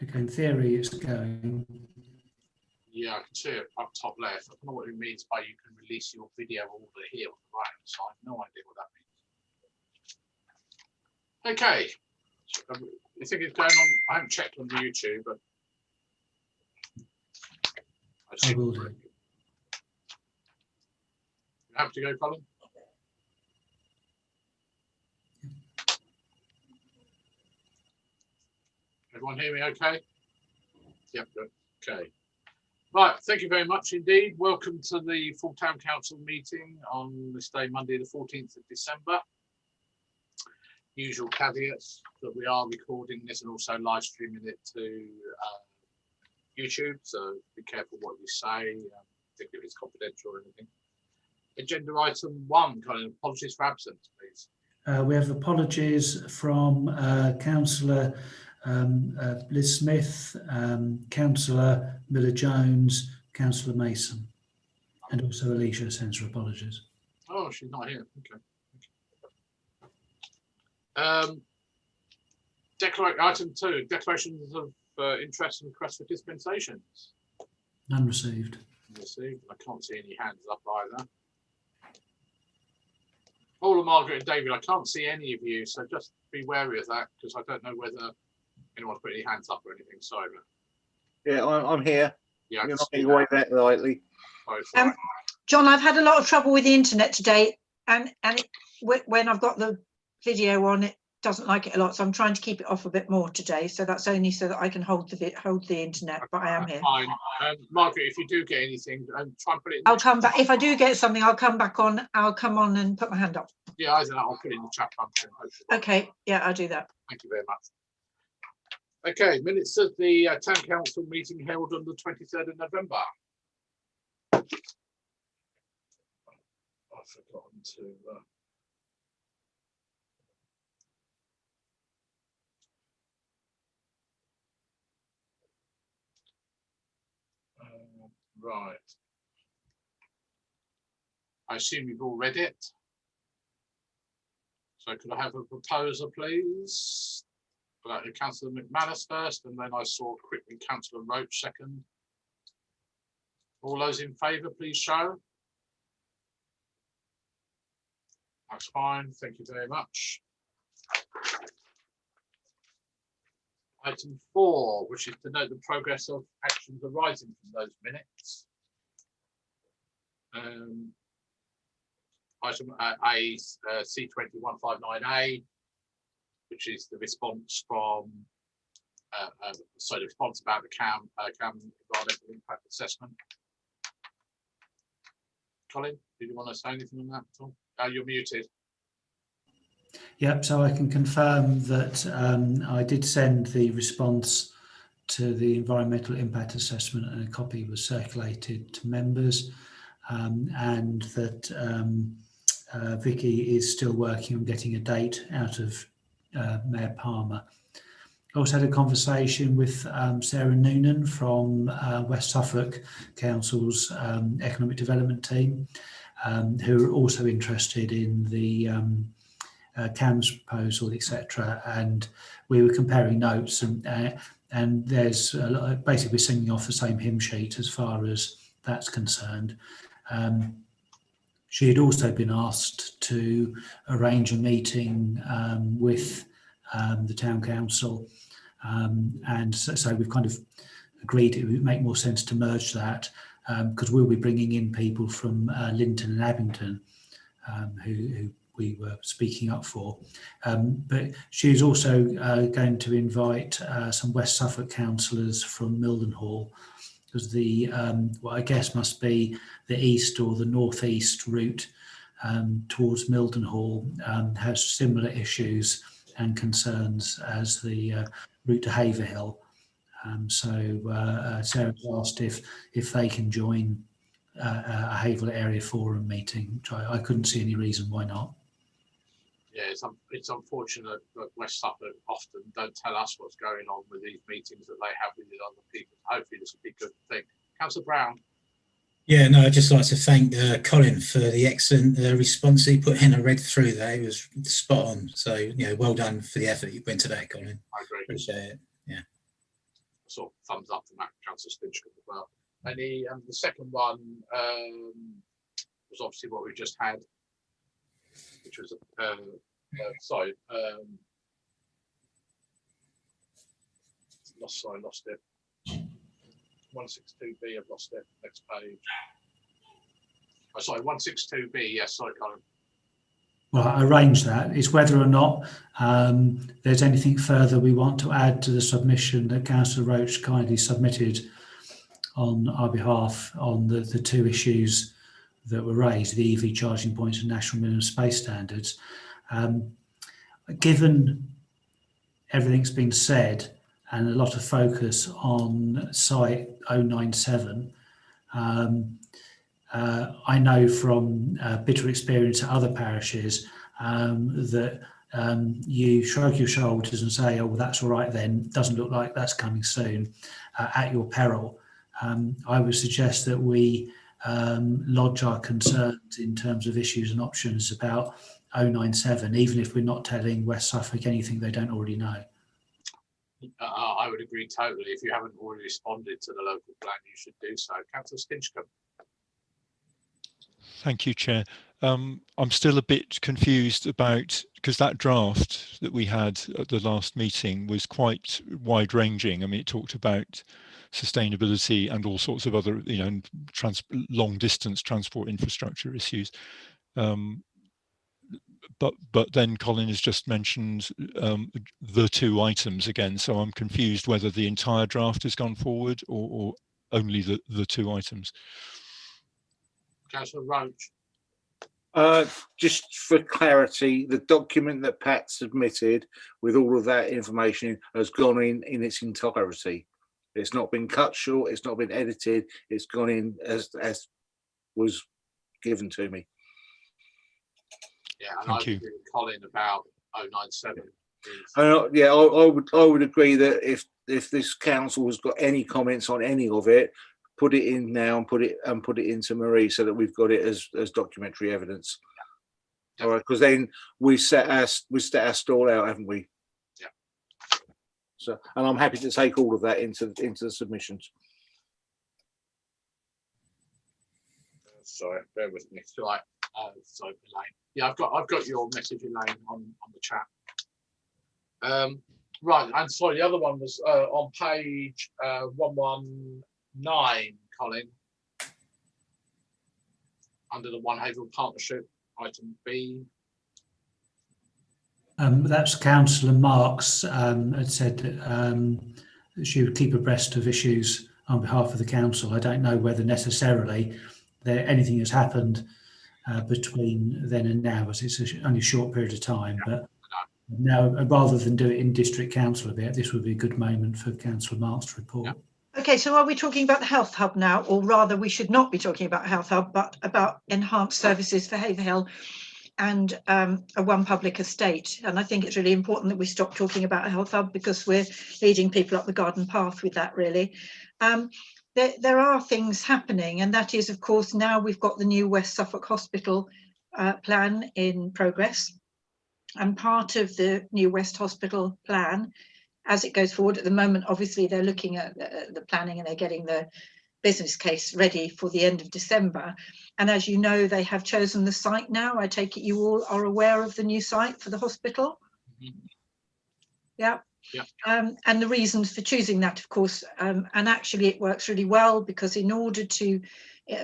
Okay, in theory, it's going. Yeah, I can see it up top left. I don't know what it means by you can release your video order here on the right hand side. No idea what that means. Okay. You think it's going on? I haven't checked on YouTube, but I will do. You have to go, Colin? Everyone hear me okay? Yep, good. Okay. Right, thank you very much indeed. Welcome to the full town council meeting on this day, Monday, the 14th of December. Usual caveats that we are recording this and also live streaming it to YouTube, so be careful what you say, particularly if it's confidential or anything. Agenda item 1, Colin, apologies for absence, please. We have apologies from Councillor Liz Smith, Councillor Miller-Jones, Councillor Mason, and also Alicia sends her apologies. Oh, she's not here. Okay. Item 2, declarations of interest and requests for dispensations. None received. Received. I can't see any hands up either. Paula, Margaret and David, I can't see any of you, so just be wary of that because I don't know whether anyone's put any hands up or anything. Sorry. Yeah, I'm here. Yeah, you're not getting away that lightly. John, I've had a lot of trouble with the internet today, and when I've got the video on, it doesn't like it a lot. So I'm trying to keep it off a bit more today. So that's only so that I can hold the internet. But I am here. Fine, Margaret. If you do get anything, try and put it. I'll come back if I do get something. I'll come back on. I'll come on and put my hand up. Yeah, either that, I'll put it in the chat function. Okay. Yeah, I'll do that. Thank you very much. Okay, minutes of the town council meeting held on the 23rd of November. I've forgotten to. Right. I assume you've all read it. So could I have a proposer, please? Councillor McManus first, and then I saw quickly Councillor Roach second. All those in favour, please show. That's fine. Thank you very much. Item 4, which is to note the progress of actions arising from those minutes. Item A, C2159A, which is the response from, the response about the CAM environmental impact assessment. Colin, did you want to say anything on that at all? You're muted. Yep, so I can confirm that I did send the response to the environmental impact assessment and a copy was circulated to members, and that Vicky is still working on getting a date out of Mayor Palmer. I also had a conversation with Sarah Noonan from West Suffolk Council's economic development team, who are also interested in the CAMS proposal, etc. And we were comparing notes, and there's a lot, basically we're singing off the same hymn sheet as far as that's concerned. She had also been asked to arrange a meeting with the town council, and so we've kind of agreed it would make more sense to merge that, because we'll be bringing in people from Linton and Abington who we were speaking up for, but she's also going to invite some West Suffolk councillors from Mildenhall, because the what I guess must be the east or the northeast route towards Mildenhall has similar issues and concerns as the route to Haverhill. So Sarah's asked if they can join a Haverhill Area Forum meeting. I couldn't see any reason why not. Yeah, it's unfortunate that West Suffolk often don't tell us what's going on with these meetings that they have with other people. Hopefully this will be a good thing. Councillor Brown. Yeah, no, I'd just like to thank Colin for the excellent response he put in. I read through that, it was spot on. So, well done for the effort you put into that, Colin. I agree. Appreciate it. Yeah. sort of thumbs up from that, Councillor Stinchcombe as well. And the second one was obviously what we just had, which was sorry, lost it. 162B, I've lost it. Next page. Oh, sorry, 162B. Yes, sorry, Colin. Well, I arrange that. It's whether or not there's anything further we want to add to the submission that Councillor Roach kindly submitted on our behalf on the two issues that were raised, the EV charging points and national minimum space standards. Given everything's been said and a lot of focus on site 097, I know from bitter experience at other parishes that you shrug your shoulders and say, oh, well, that's all right then, doesn't look like that's coming soon, at your peril. I would suggest that we lodge our concerns in terms of issues and options about 097, even if we're not telling West Suffolk anything they don't already know. I would agree totally. If you haven't already responded to the local plan, you should do so. Councillor Stinchcombe. Thank you, Chair. I'm still a bit confused about, because that draft that we had at the last meeting was quite wide-ranging. I mean, it talked about sustainability and all sorts of other, you know, long-distance transport infrastructure issues. But then Colin has just mentioned the two items again, so I'm confused whether the entire draft has gone forward or only the two items. Councillor Roach. Just for clarity, the document that Pat submitted with all of that information has gone in its entirety. It's not been cut short, it's not been edited, it's gone in as was given to me. Yeah, and Thank I you. agree with Colin about 097. Yeah, I would agree that if this council has got any comments on any of it, put it in now and put it into Marie so that we've got it as documentary evidence. Yeah. All right, because then we set our stall out, haven't we? Yeah. So, and I'm happy to take all of that into the submissions. Sorry, bear with me. Right, sorry, Elaine. Yeah, I've got your message, Elaine, on the chat. Right, and sorry, the other one was on page 119, Colin, under the One Haverhill Partnership, item B. That's Councillor Marks had said that she would keep abreast of issues on behalf of the council. I don't know whether necessarily anything has happened between then and now, as it's only a short period of time. But now, rather than do it in district council a bit, this would be a good moment for Councillor Marks to report. Yeah. Okay, so are we talking about the Health Hub now, or rather we should not be talking about Health Hub, but about enhanced services for Haverhill and a one public estate? And I think it's really important that we stop talking about a Health Hub because we're leading people up the garden path with that, really. There are things happening, and that is, of course, now we've got the new West Suffolk Hospital plan in progress. And part of the new West Hospital plan, as it goes forward at the moment, obviously they're looking at the planning and they're getting the business case ready for the end of December. And as you know, they have chosen the site now. I take it you all are aware of the new site for the hospital. Mm-hmm. Yeah. Yeah. And the reasons for choosing that, of course, and actually it works really well because in order to,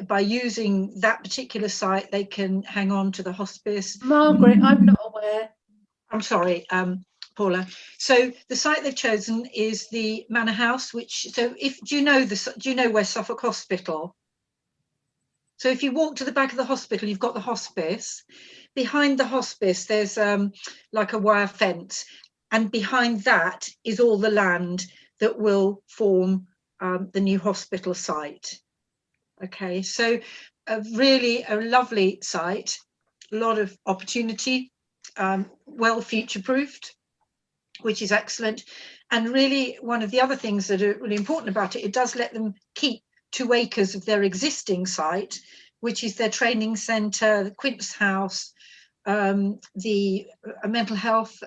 by using that particular site, they can hang on to the hospice. Margaret, I'm not aware. I'm sorry, Paula. So the site they've chosen is the Manor House, which, so do you know West Suffolk Hospital? So if you walk to the back of the hospital, you've got the hospice. Behind the hospice, there's like a wire fence. And behind that is all the land that will form the new hospital site. Okay, so really a lovely site, a lot of opportunity, well future-proofed, which is excellent. And really one of the other things that are really important about it, it does let them keep 2 acres of their existing site, which is their training centre, the Quince House, the mental health,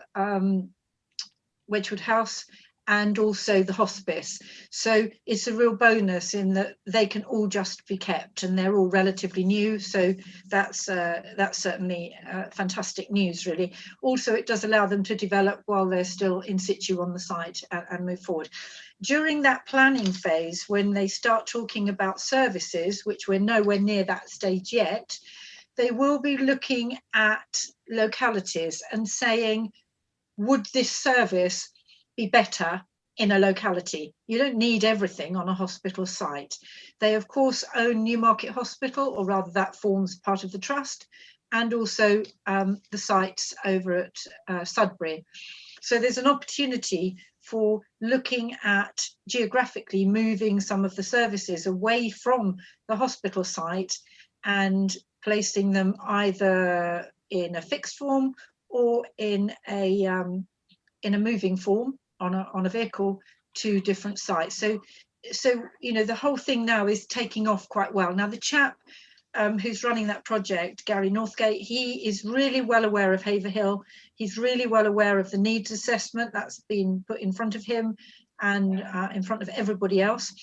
Wedgwood House, and also the hospice. So it's a real bonus in that they can all just be kept, and they're all relatively new. So that's certainly fantastic news, really. Also, it does allow them to develop while they're still in situ on the site and move forward. During that planning phase, when they start talking about services, which we're nowhere near that stage yet, they will be looking at localities and saying, would this service be better in a locality? You don't need everything on a hospital site. They of course own Newmarket Hospital, or rather that forms part of the trust, and also the sites over at Sudbury. So there's an opportunity for looking at geographically moving some of the services away from the hospital site and placing them either in a fixed form or in a moving form on a vehicle to different sites. So you know, the whole thing now is taking off quite well. Now the chap who's running that project, Gary Northgate, he is really well aware of Haverhill. He's really well aware of the needs assessment that's been put in front of him and in front of everybody else.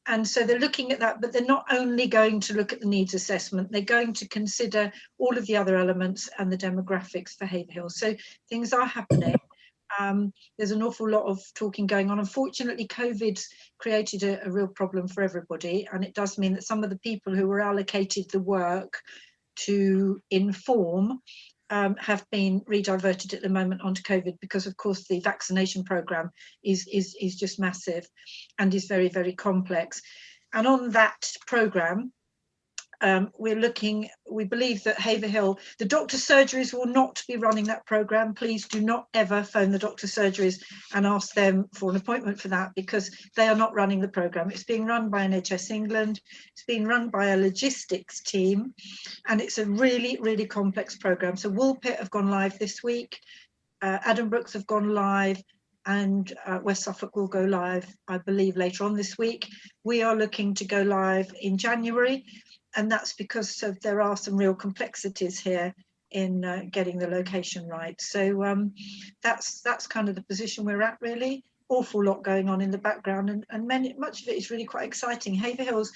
And so they're looking at that, but they're not only going to look at the needs assessment, they're going to consider all of the other elements and the demographics for Haverhill. So things are happening. There's an awful lot of talking going on. Unfortunately, COVID's created a real problem for everybody, and it does mean that some of the people who were allocated the work to inform have been rediverted at the moment onto COVID, because of course the vaccination programme is just massive and is very, very complex. And on that programme, we believe that Haverhill, the doctor's surgeries will not be running that programme. Please do not ever phone the doctor's surgeries and ask them for an appointment for that, because they are not running the programme. It's being run by NHS England, it's being run by a logistics team, and it's a really, really complex programme. So Woolpit have gone live this week, Addenbrooke's have gone live, and West Suffolk will go live, I believe, later on this week. We are looking to go live in January. And that's because there are some real complexities here in getting the location right. So that's kind of the position we're at, really. Awful lot going on in the background, and much of it is really quite exciting. Haverhill's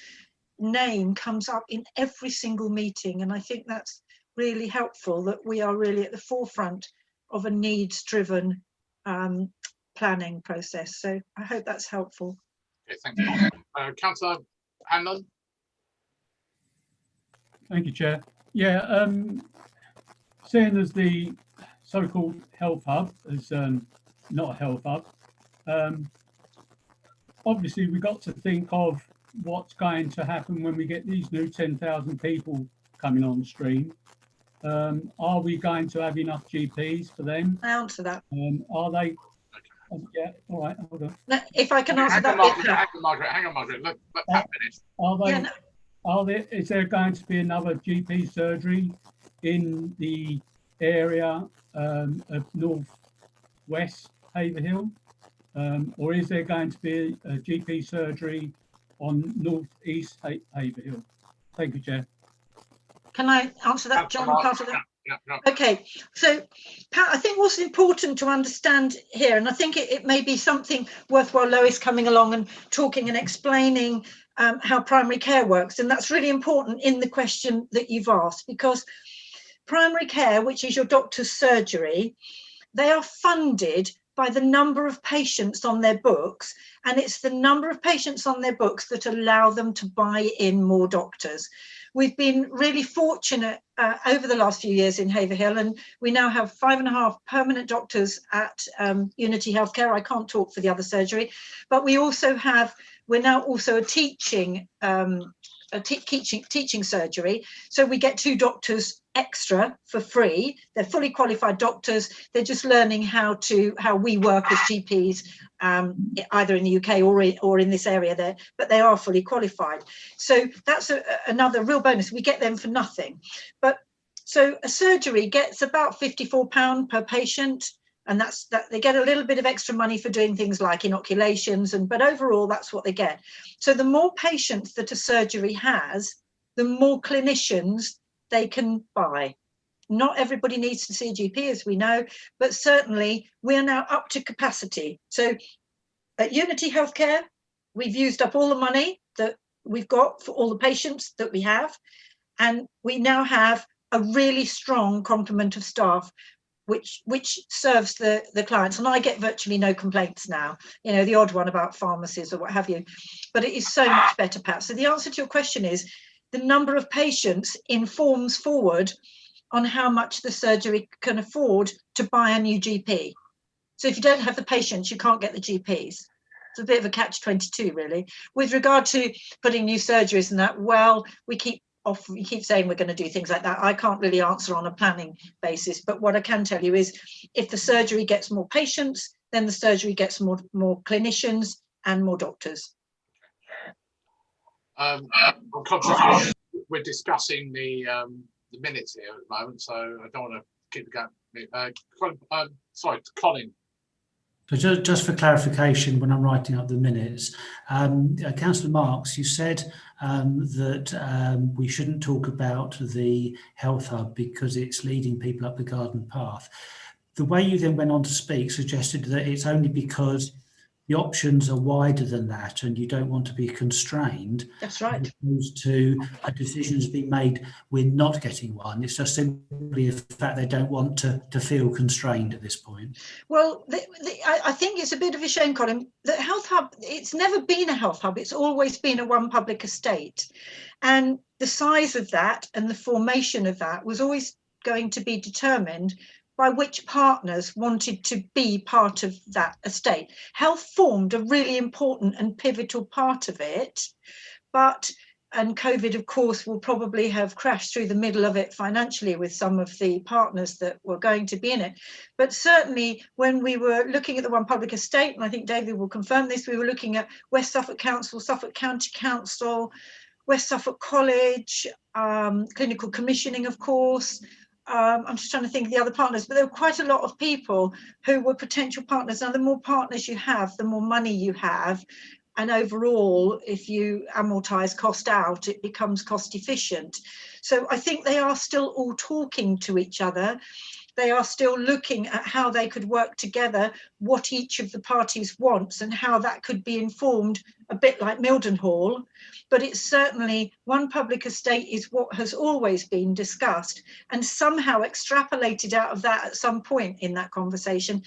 name comes up in every single meeting, and I think that's really helpful, that we are really at the forefront of a needs-driven planning process. So I hope that's helpful. Okay, thank you. Councillor Hanlon. Thank you, Chair. Yeah, seeing as the so-called health hub is not a health hub, obviously we've got to think of what's going to happen when we get these new 10,000 people coming on stream. Are we going to have enough GPs for them? I answer that. Are they? Yeah, all right, hold on. No, if I can answer Hang that. on, Margaret. Let Pat finish. Are they? Yeah, no. Is there going to be another GP surgery in the area of northwest Haverhill, or is there going to be a GP surgery on northeast Haverhill? Thank you, Chair. Can I answer that, John? Part of that? Yeah. Okay, so Pat, I think what's important to understand here, and I think it may be something worthwhile Lois coming along and talking and explaining how primary care works, and that's really important in the question that you've asked, because primary care, which is your doctor's surgery, they are funded by the number of patients on their books, and it's the number of patients on their books that allow them to buy in more doctors. We've been really fortunate over the last few years in Haverhill, and we now have 5.5 permanent doctors at Unity Healthcare. I can't talk for the other surgery, but we're now also a teaching surgery. So we get 2 doctors extra for free. They're fully qualified doctors. They're just learning how we work as GPs, either in the UK or in this area there, but they are fully qualified. So that's another real bonus. We get them for nothing. But so a surgery gets about £54 per patient, and that's they get a little bit of extra money for doing things like inoculations, but overall that's what they get. So the more patients that a surgery has, the more clinicians they can buy. Not everybody needs to see a GP, as we know, but certainly we are now up to capacity. So At Unity Healthcare, we've used up all the money that we've got for all the patients that we have, and we now have a really strong complement of staff which serves the clients, and I get virtually no complaints now, you know, the odd one about pharmacies or what have you, but it is so much better, Pat. So the answer to your question is the number of patients informs forward on how much the surgery can afford to buy a new GP. So if you don't have the patients, you can't get the GPs. It's a bit of a catch-22, really. With regard to putting new surgeries and that, well, we keep saying we're going to do things like that. I can't really answer on a planning basis, but what I can tell you is if the surgery gets more patients, then the surgery gets more clinicians and more doctors. I'm conscious we're discussing the minutes here at the moment, so I don't want to keep going. Colin. So just for clarification, when I'm writing up the minutes, Councillor Marks, you said that we shouldn't talk about the health hub because it's leading people up the garden path. The way you then went on to speak suggested that it's only because the options are wider than that and you don't want to be constrained. That's right. As opposed to a decision has been made, we're not getting one. It's just simply the fact they don't want to feel constrained at this point. Well, I think it's a bit of a shame, Colin. The health hub, it's never been a health hub. It's always been a one public estate. And the size of that and the formation of that was always going to be determined by which partners wanted to be part of that estate. Health formed a really important and pivotal part of it, and COVID, of course, will probably have crashed through the middle of it financially with some of the partners that were going to be in it. But certainly when we were looking at the one public estate, and I think David will confirm this, we were looking at West Suffolk Council, Suffolk County Council, West Suffolk College, clinical commissioning, of course. I'm just trying to think of the other partners, but there were quite a lot of people who were potential partners. Now, the more partners you have, the more money you have. And overall, if you amortize cost out, it becomes cost efficient. So I think they are still all talking to each other. They are still looking at how they could work together, what each of the parties wants and how that could be informed, a bit like Mildenhall. But it's certainly one public estate is what has always been discussed, and somehow extrapolated out of that at some point in that conversation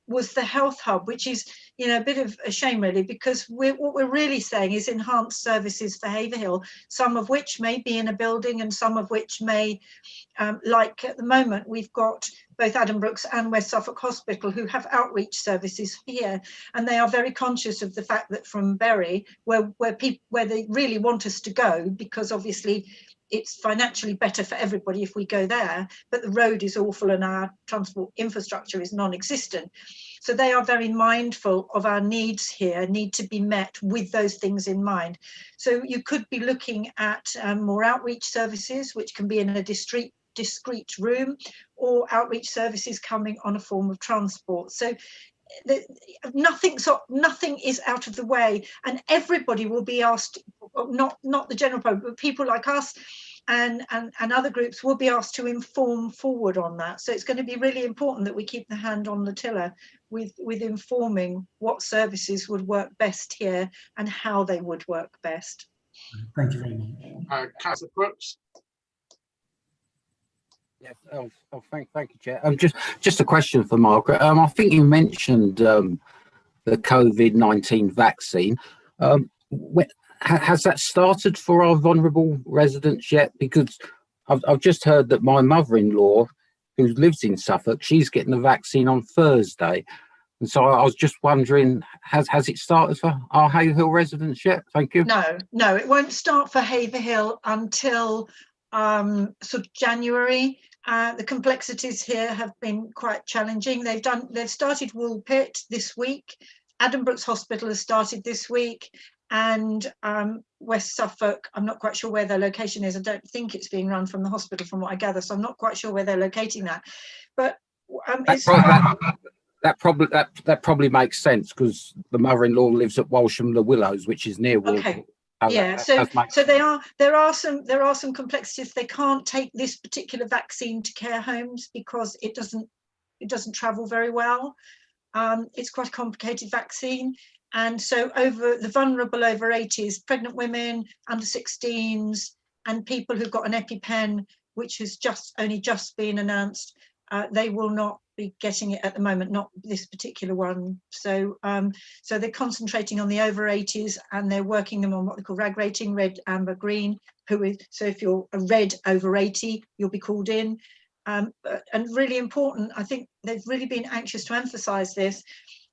was the health hub, which is, you know, a bit of a shame really, because what we're really saying is enhanced services for Haverhill, some of which may be in a building and some of which may, like at the moment, we've got both Addenbrooke's and West Suffolk Hospital who have outreach services here, and they are very conscious of the fact that from Bury, where they really want us to go, because obviously it's financially better for everybody if we go there, but the road is awful and our transport infrastructure is non-existent. So they are very mindful of our needs here, need to be met with those things in mind. So you could be looking at more outreach services, which can be in a discrete room, or outreach services coming on a form of transport. So nothing is out of the way, and everybody will be asked, not the general public, but people like us and other groups will be asked to inform forward on that. So it's going to be really important that we keep the hand on the tiller with informing what services would work best here and how they would work best. Thank you very much. Councillor Brooks. Yes, thank you, Chair. Just a question for Margaret. I think you mentioned the COVID-19 vaccine. Has that started for our vulnerable residents yet? Because I've just heard that my mother-in-law, who lives in Suffolk, she's getting the vaccine on Thursday. And so I was just wondering, has it started for our Haverhill residents yet? Thank you. No, it won't start for Haverhill until sort of January. The complexities here have been quite challenging. They've started Woolpit this week. Addenbrooke's Hospital has started this week, and West Suffolk, I'm not quite sure where their location is. I don't think it's being run from the hospital from what I gather, so I'm not quite sure where they're locating that. But that probably makes sense, because the mother-in-law lives at Walsham the Willows, which is near Woolpit. Okay. Yeah, so there are some complexities. They can't take this particular vaccine to care homes because it doesn't travel very well. It's quite a complicated vaccine, And so over the vulnerable over 80s, pregnant women, under 16s, and people who've got an EpiPen, which has only just been announced, they will not be getting it at the moment, not this particular one. So so they're concentrating on the over 80s, and they're working them on what they call RAG rating, red, amber, green. So if you're a red over 80, you'll be called in. And really important, I think they've really been anxious to emphasize this.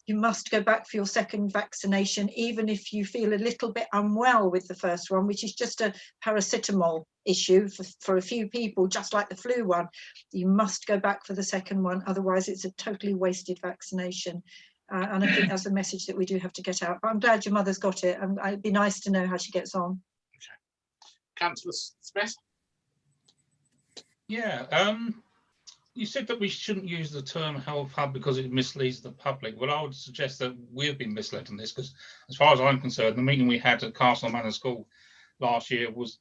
You must go back for your second vaccination, even if you feel a little bit unwell with the first one, which is just a paracetamol issue for a few people, just like the flu one. You must go back for the second one, otherwise it's a totally wasted vaccination. And I think that's a message that we do have to get out. But I'm glad your mother's got it, and it'd be nice to know how she gets on. Okay. Councillor Smith? Yeah, you said that we shouldn't use the term health hub because it misleads the public. Well, I would suggest that we've been misled on this, because as far as I'm concerned, the meeting we had at Castle Manor School last year was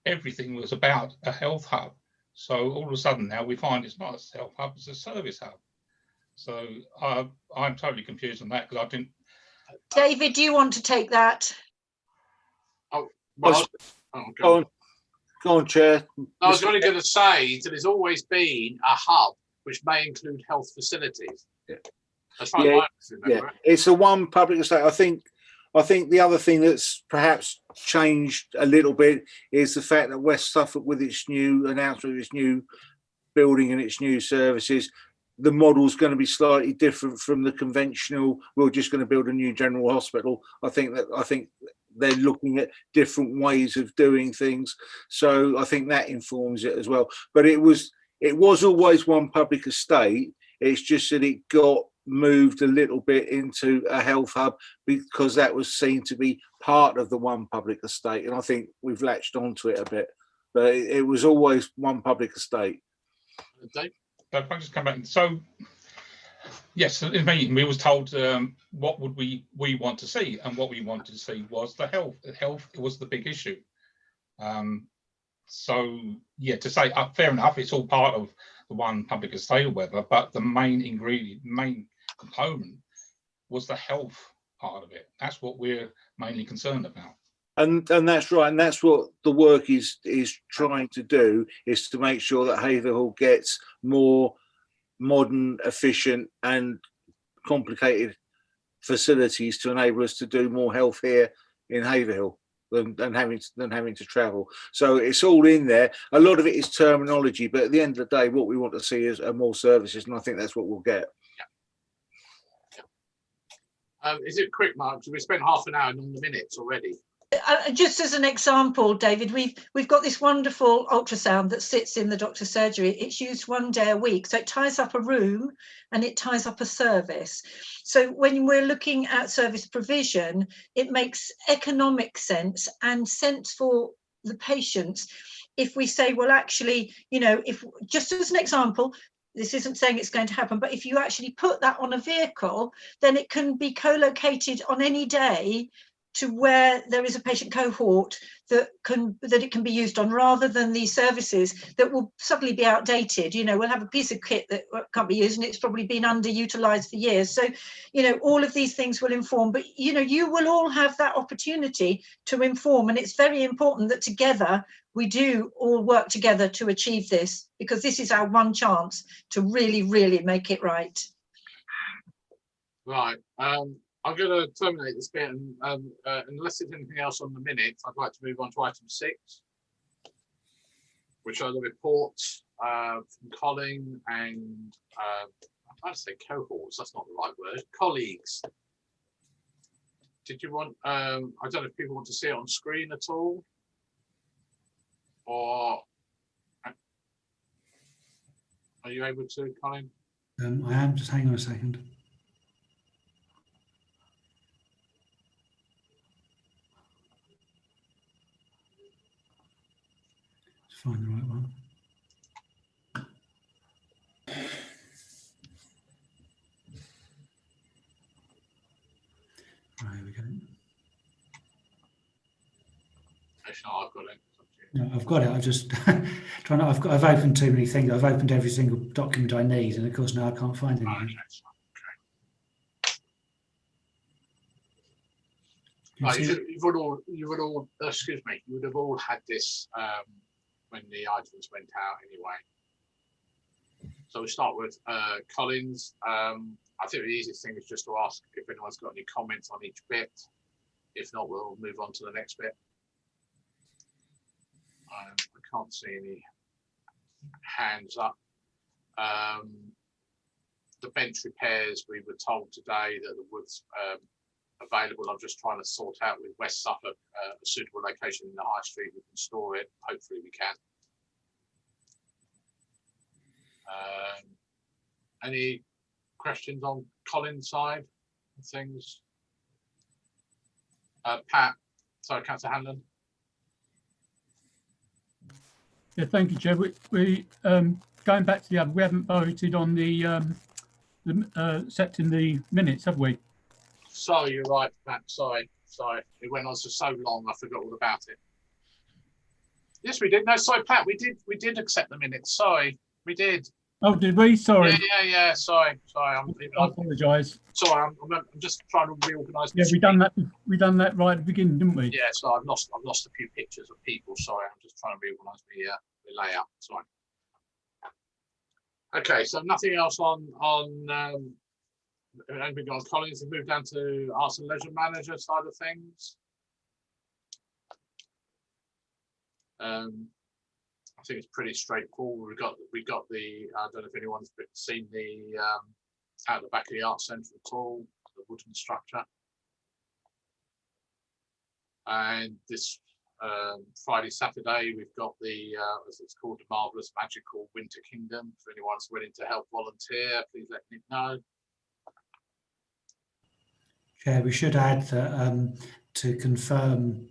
everything was about a health hub. So all of a sudden now we find it's not a health hub, it's a service hub. So I'm totally confused on that, because I didn't. David, do you want to take that? Oh, well, Go on, Chair. I was only going to say that there's always been a hub which may include health facilities. Yeah. As far as I remember. It's a one public estate. I think the other thing that's perhaps changed a little bit is the fact that West Suffolk, with its new announcement of its new building and its new services, the model's going to be slightly different from the conventional. We're just going to build a new general hospital. I think they're looking at different ways of doing things, so I think that informs it as well. But it was always one public estate. It's just that it got moved a little bit into a health hub because that was seen to be part of the one public estate, and I think we've latched onto it a bit. But it was always one public estate. Dave? If I just come back, so yes, in the meeting we was told what would we want to see, and what we wanted to see was the health. Health was the big issue. So yeah, to say fair enough, it's all part of the one public estate or whatever, but the main ingredient, main component was the health part of it. That's what we're mainly concerned about. And that's right, and that's what the work is trying to do, is to make sure that Haverhill gets more modern, efficient and complicated facilities to enable us to do more health here in Haverhill than having to travel. So it's all in there. A lot of it is terminology, but at the end of the day, what we want to see is more services, and I think that's what we'll get. Is it quick, Mark? So we spent half an hour on the minutes already. Just as an example, David, we've got this wonderful ultrasound that sits in the doctor's surgery. It's used 1 day a week, so it ties up a room and it ties up a service. So when we're looking at service provision, it makes economic sense and sense for the patients if we say, well, actually, you know, if just as an example, this isn't saying it's going to happen, but if you actually put that on a vehicle, then it can be co-located on any day to where there is a patient cohort that it can be used on, rather than these services that will suddenly be outdated. You know, we'll have a piece of kit that can't be used and it's probably been underutilized for years. So, you know, all of these things will inform, but, you know, you will all have that opportunity to inform. And it's very important that together we do all work together to achieve this, because this is our one chance to really, really make it right. Right. I'm going to terminate this bit, and unless there's anything else on the minutes, I'd like to move on to item 6, which are the reports from Colin and I'm about to say cohorts. That's not the right word. Colleagues. Did you want? I don't know if people want to see it on screen at all, or are you able to, Colin? I am. Just hang on a second. Find the right one. Right, here we go. I've got it. No, I've got it. I've just trying to. I've opened too many things. I've opened every single document I need, and of course now I can't find anything. Right, you would all, excuse me, you would have all had this when the items went out anyway. So we start with Collins. I think the easiest thing is just to ask if anyone's got any comments on each bit. If not, we'll move on to the next bit. I can't see any hands up. The bench repairs, we were told today that the wood's available. I'm just trying to sort out with West Suffolk a suitable location in the high street we can store it. Hopefully we can. Any questions on Colin's side of things? Pat, sorry, Councillor Hanlon. Yeah, thank you, Chair. We going back to the other, we haven't voted on the accepting the minutes, have we? Sorry, you're right, Pat. Sorry. It went on for so long, I forgot all about it. Yes, we did. No, sorry, Pat. We did accept the minutes. Sorry, we did. Oh, did we? Sorry. Yeah. Sorry. I apologise. Sorry, I'm just trying to reorganise. Yeah, we done that. We done that right at the beginning, didn't we? Yeah. So I've lost a few pictures of people. Sorry, I'm just trying to reorganise the layout. Sorry. Okay, so nothing else on anything on Collins. We move down to Arts and Leisure Manager side of things. I think it's pretty straightforward. We got the. I don't know if anyone's seen the out the back of the Arts Centre at all, the wooden structure. And this Friday, Saturday, we've got the as it's called, the Marvellous Magical Winter Kingdom. If anyone's willing to help volunteer, please let me know. Chair, we should add that to confirm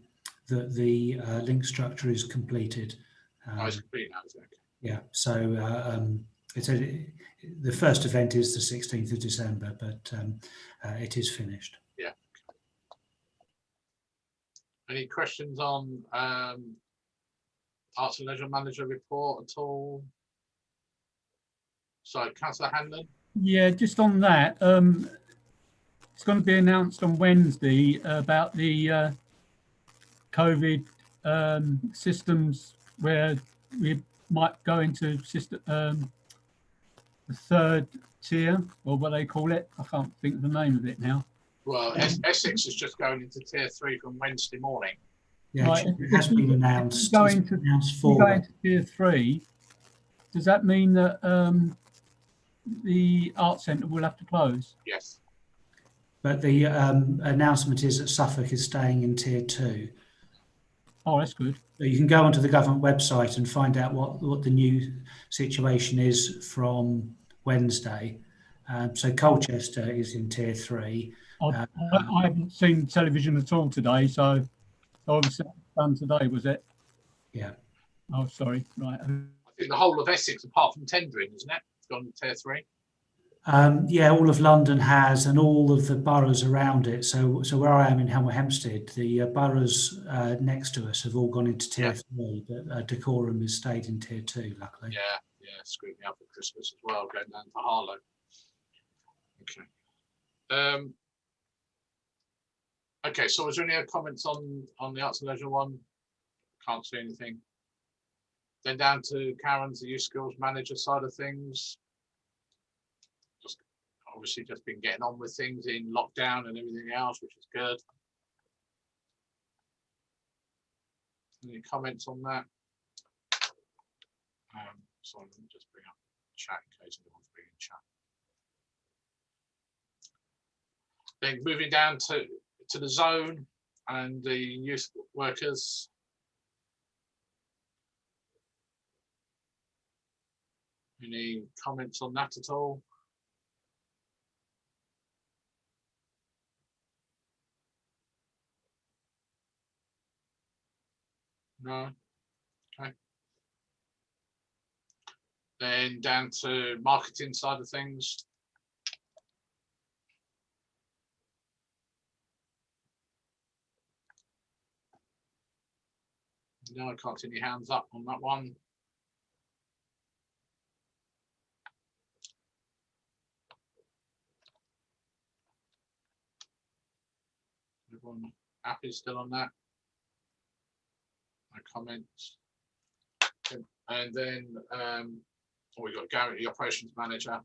that the link structure is completed. It's complete now, is it? Okay. Yeah, so the first event is the 16th of December, but it is finished. Yeah. Any questions on Arts and Leisure Manager report at all? So, Councillor Hanlon? Yeah, just on that, it's going to be announced on Wednesday about the COVID systems where we might go into system, the third tier, or what they call it. I can't think of the name of it now. Well, Essex is just going into tier 3 from Wednesday morning. Yeah, Right. it has been announced. Going It's been announced for going to tier 3. Does that mean that the Arts Centre will have to close? Yes. But the announcement is that Suffolk is staying in tier 2. Oh, that's good. So you can go onto the government website and find out what the new situation is from Wednesday. So Colchester is in tier 3. I haven't seen television at all today, so obviously done today, was it? Yeah. Oh, sorry. Right. I think the whole of Essex, apart from Tendring, isn't it? It's gone to tier 3. Yeah, all of London has, and all of the boroughs around it. So where I am in Hemel Hempstead, the boroughs next to us have all gone into tier 3, but Dacorum has stayed in tier 2, luckily. Yeah, screwed me up for Christmas as well, going down to Harlow. Okay. Okay, so was there any other comments on the Arts and Leisure one? Can't see anything. Then down to Karen's, the Youth Skills Manager side of things. Obviously just been getting on with things in lockdown and everything else, which is good. Any comments on that? So let me just bring up chat in case anyone's bringing chat. Then moving down to the zone and the youth workers. Any comments on that at all? No. Okay. Then down to marketing side of things. No, I can't see any hands up on that one. Everyone Happy still on that? No comments. And then we've got Gary, the operations manager.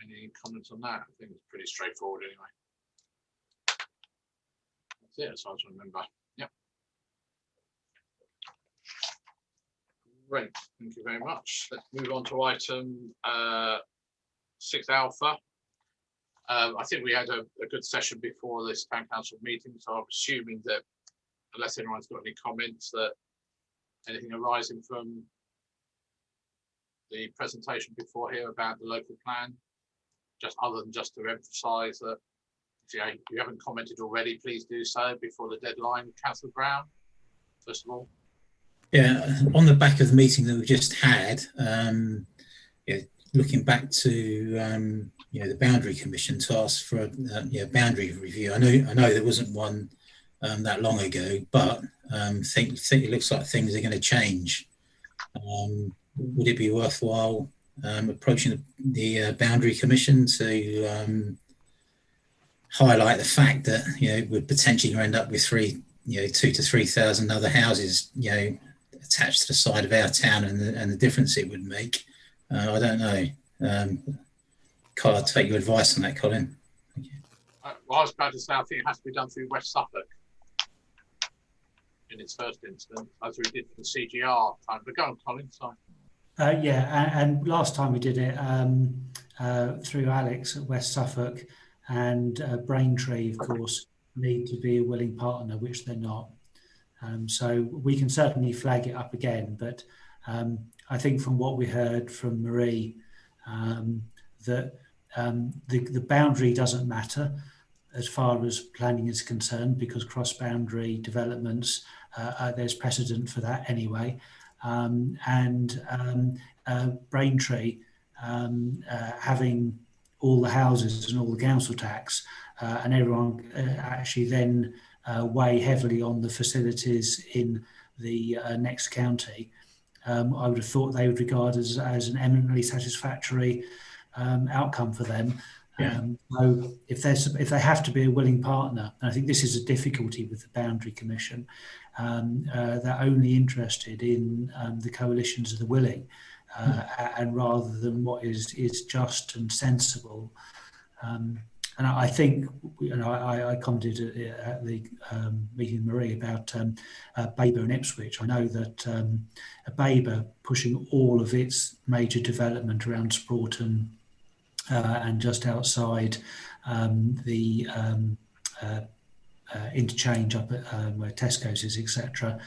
Any comments on that? I think it's pretty straightforward anyway. That's it, as far as I remember. Yep. Great, thank you very much. Let's move on to item 6 Alpha. I think we had a good session before this town council meeting, so I'm assuming that unless anyone's got any comments, that anything arising from the presentation before here about the local plan, just other than just to emphasise that if you haven't commented already, please do so before the deadline. Councillor Brown, first of all. Yeah, on the back of the meeting that we just had, yeah, looking back to the Boundary Commission to ask for a boundary review. I know there wasn't one that long ago, but think it looks like things are going to change. Would it be worthwhile approaching the Boundary Commission to highlight the fact that we're potentially going to end up with 2,000 to 3,000 other houses attached to the side of our town, and the difference it would make? I don't know. I'll take your advice on that, Colin. Thank you. Well, I was about to say, I think it has to be done through West Suffolk in its first instance, as we did for the CGR time. But go on, Colin, sorry. Yeah, and last time we did it through Alex at West Suffolk, and Braintree, of course, need to be a willing partner, which they're not. So we can certainly flag it up again, but I think from what we heard from Marie, that the boundary doesn't matter as far as planning is concerned, because cross-boundary developments, there's precedent for that anyway. And Braintree having all the houses and all the council tax, and everyone actually then weigh heavily on the facilities in the next county. I would have thought they would regard as an eminently satisfactory outcome for them. Yeah. So if they have to be a willing partner, and I think this is a difficulty with the Boundary Commission, they're only interested in the coalitions of the willing, and rather than what is just and sensible. And I think, I commented at the meeting with Marie about Baber and Ipswich. I know that Baber pushing all of its major development around Sproughton and just outside the interchange up at where Tesco's is, etc.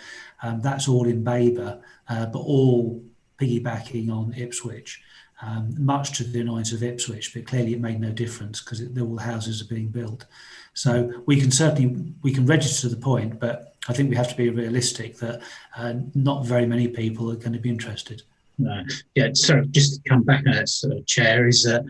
That's all in Baber, but all piggybacking on Ipswich. Much to the annoyance of Ipswich, but clearly it made no difference because all the houses are being built. So we can register the point, but I think we have to be realistic that not very many people are going to be interested. No. Yeah, so just to come back on that, sort of, Chair, is that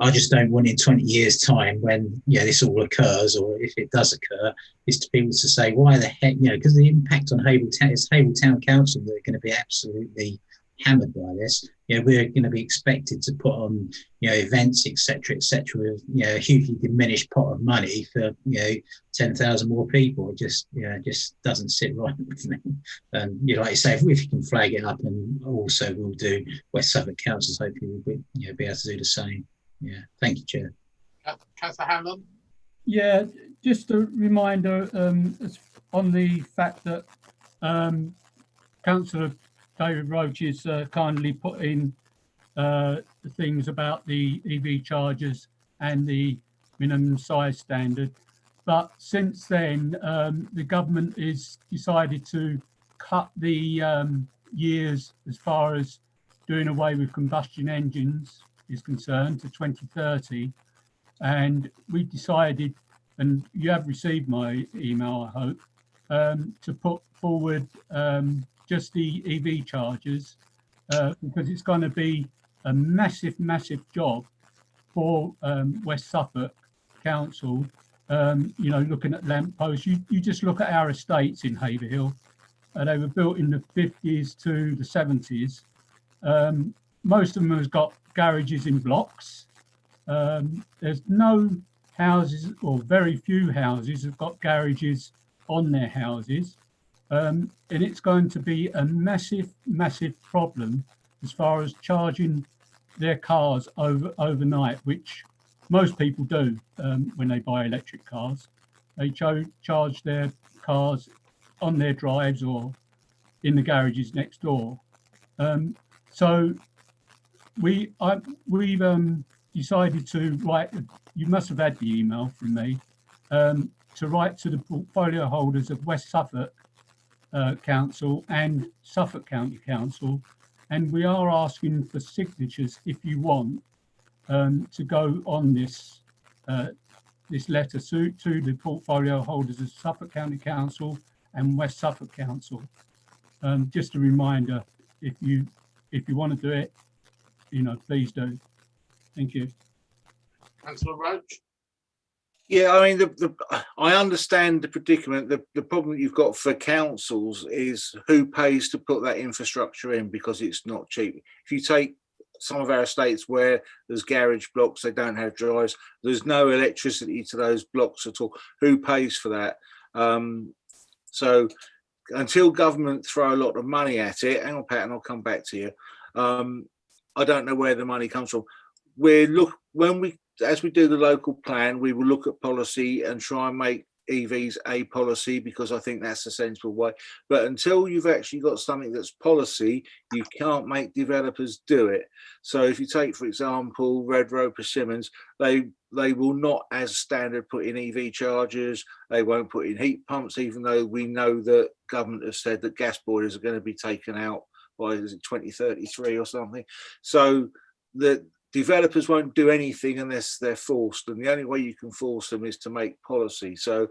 I just don't want in 20 years' time when this all occurs, or if it does occur, is to people to say why the heck, because the impact on Haverhill Town, it's Haverhill Town Council that are going to be absolutely hammered by this. We're going to be expected to put on events, etc., with a hugely diminished pot of money for 10,000 more people. It just doesn't sit right with me. And like you say, if you can flag it up, and also we'll do West Suffolk Councils, hopefully we'll be able to do the same. Yeah, thank you, Chair. Councillor Hanlon. Yeah, just a reminder on the fact that Councillor David Roach is kindly put in the things about the EV chargers and the minimum size standard. But since then, the government has decided to cut the years as far as doing away with combustion engines is concerned to 2030. And we decided, and you have received my email, I hope, to put forward just the EV chargers, because it's going to be a massive job for West Suffolk Council. Looking at lamp posts, you just look at our estates in Haverhill. They were built in the 50s to the 70s. most of them has got garages in blocks. There's no houses, or very few houses, have got garages on their houses. And it's going to be a massive problem as far as charging their cars overnight, which most people do when they buy electric cars. They charge their cars on their drives or in the garages next door. So we've decided to write, you must have had the email from me, to write to the portfolio holders of West Suffolk Council and Suffolk County Council, and we are asking for signatures if you want to go on this this letter to the portfolio holders of Suffolk County Council and West Suffolk Council. Just a reminder, if you want to do it, please do. Thank you. Councillor Roach. Yeah, I mean, I understand the predicament. The problem you've got for councils is who pays to put that infrastructure in, because it's not cheap. If you take some of our estates where there's garage blocks, they don't have drives, there's no electricity to those blocks at all. Who pays for that? So until government throw a lot of money at it, hang on, Pat, and I'll come back to you. I don't know where the money comes from. As we do the local plan, we will look at policy and try and make EVs a policy, because I think that's a sensible way. But until you've actually got something that's policy, you can't make developers do it. So if you take, for example, Red Road Persimmons, they will not, as standard, put in EV chargers. They won't put in heat pumps, even though we know that government has said that gas boilers are going to be taken out by, is it 2033 or something? So the developers won't do anything unless they're forced, and the only way you can force them is to make policy. So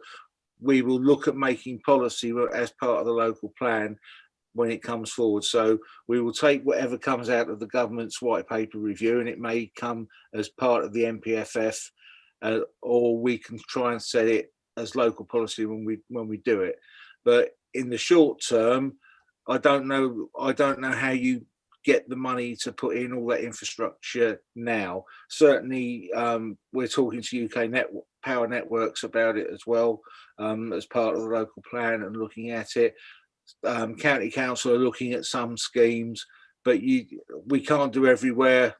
we will look at making policy as part of the local plan when it comes forward. So we will take whatever comes out of the government's white paper review, and it may come as part of the MPFF, or we can try and set it as local policy when we do it. But in the short term, I don't know how you get the money to put in all that infrastructure now. Certainly, we're talking to UK Power Networks about it as well, as part of the local plan and looking at it. County Council are looking at some schemes, but we can't do everywhere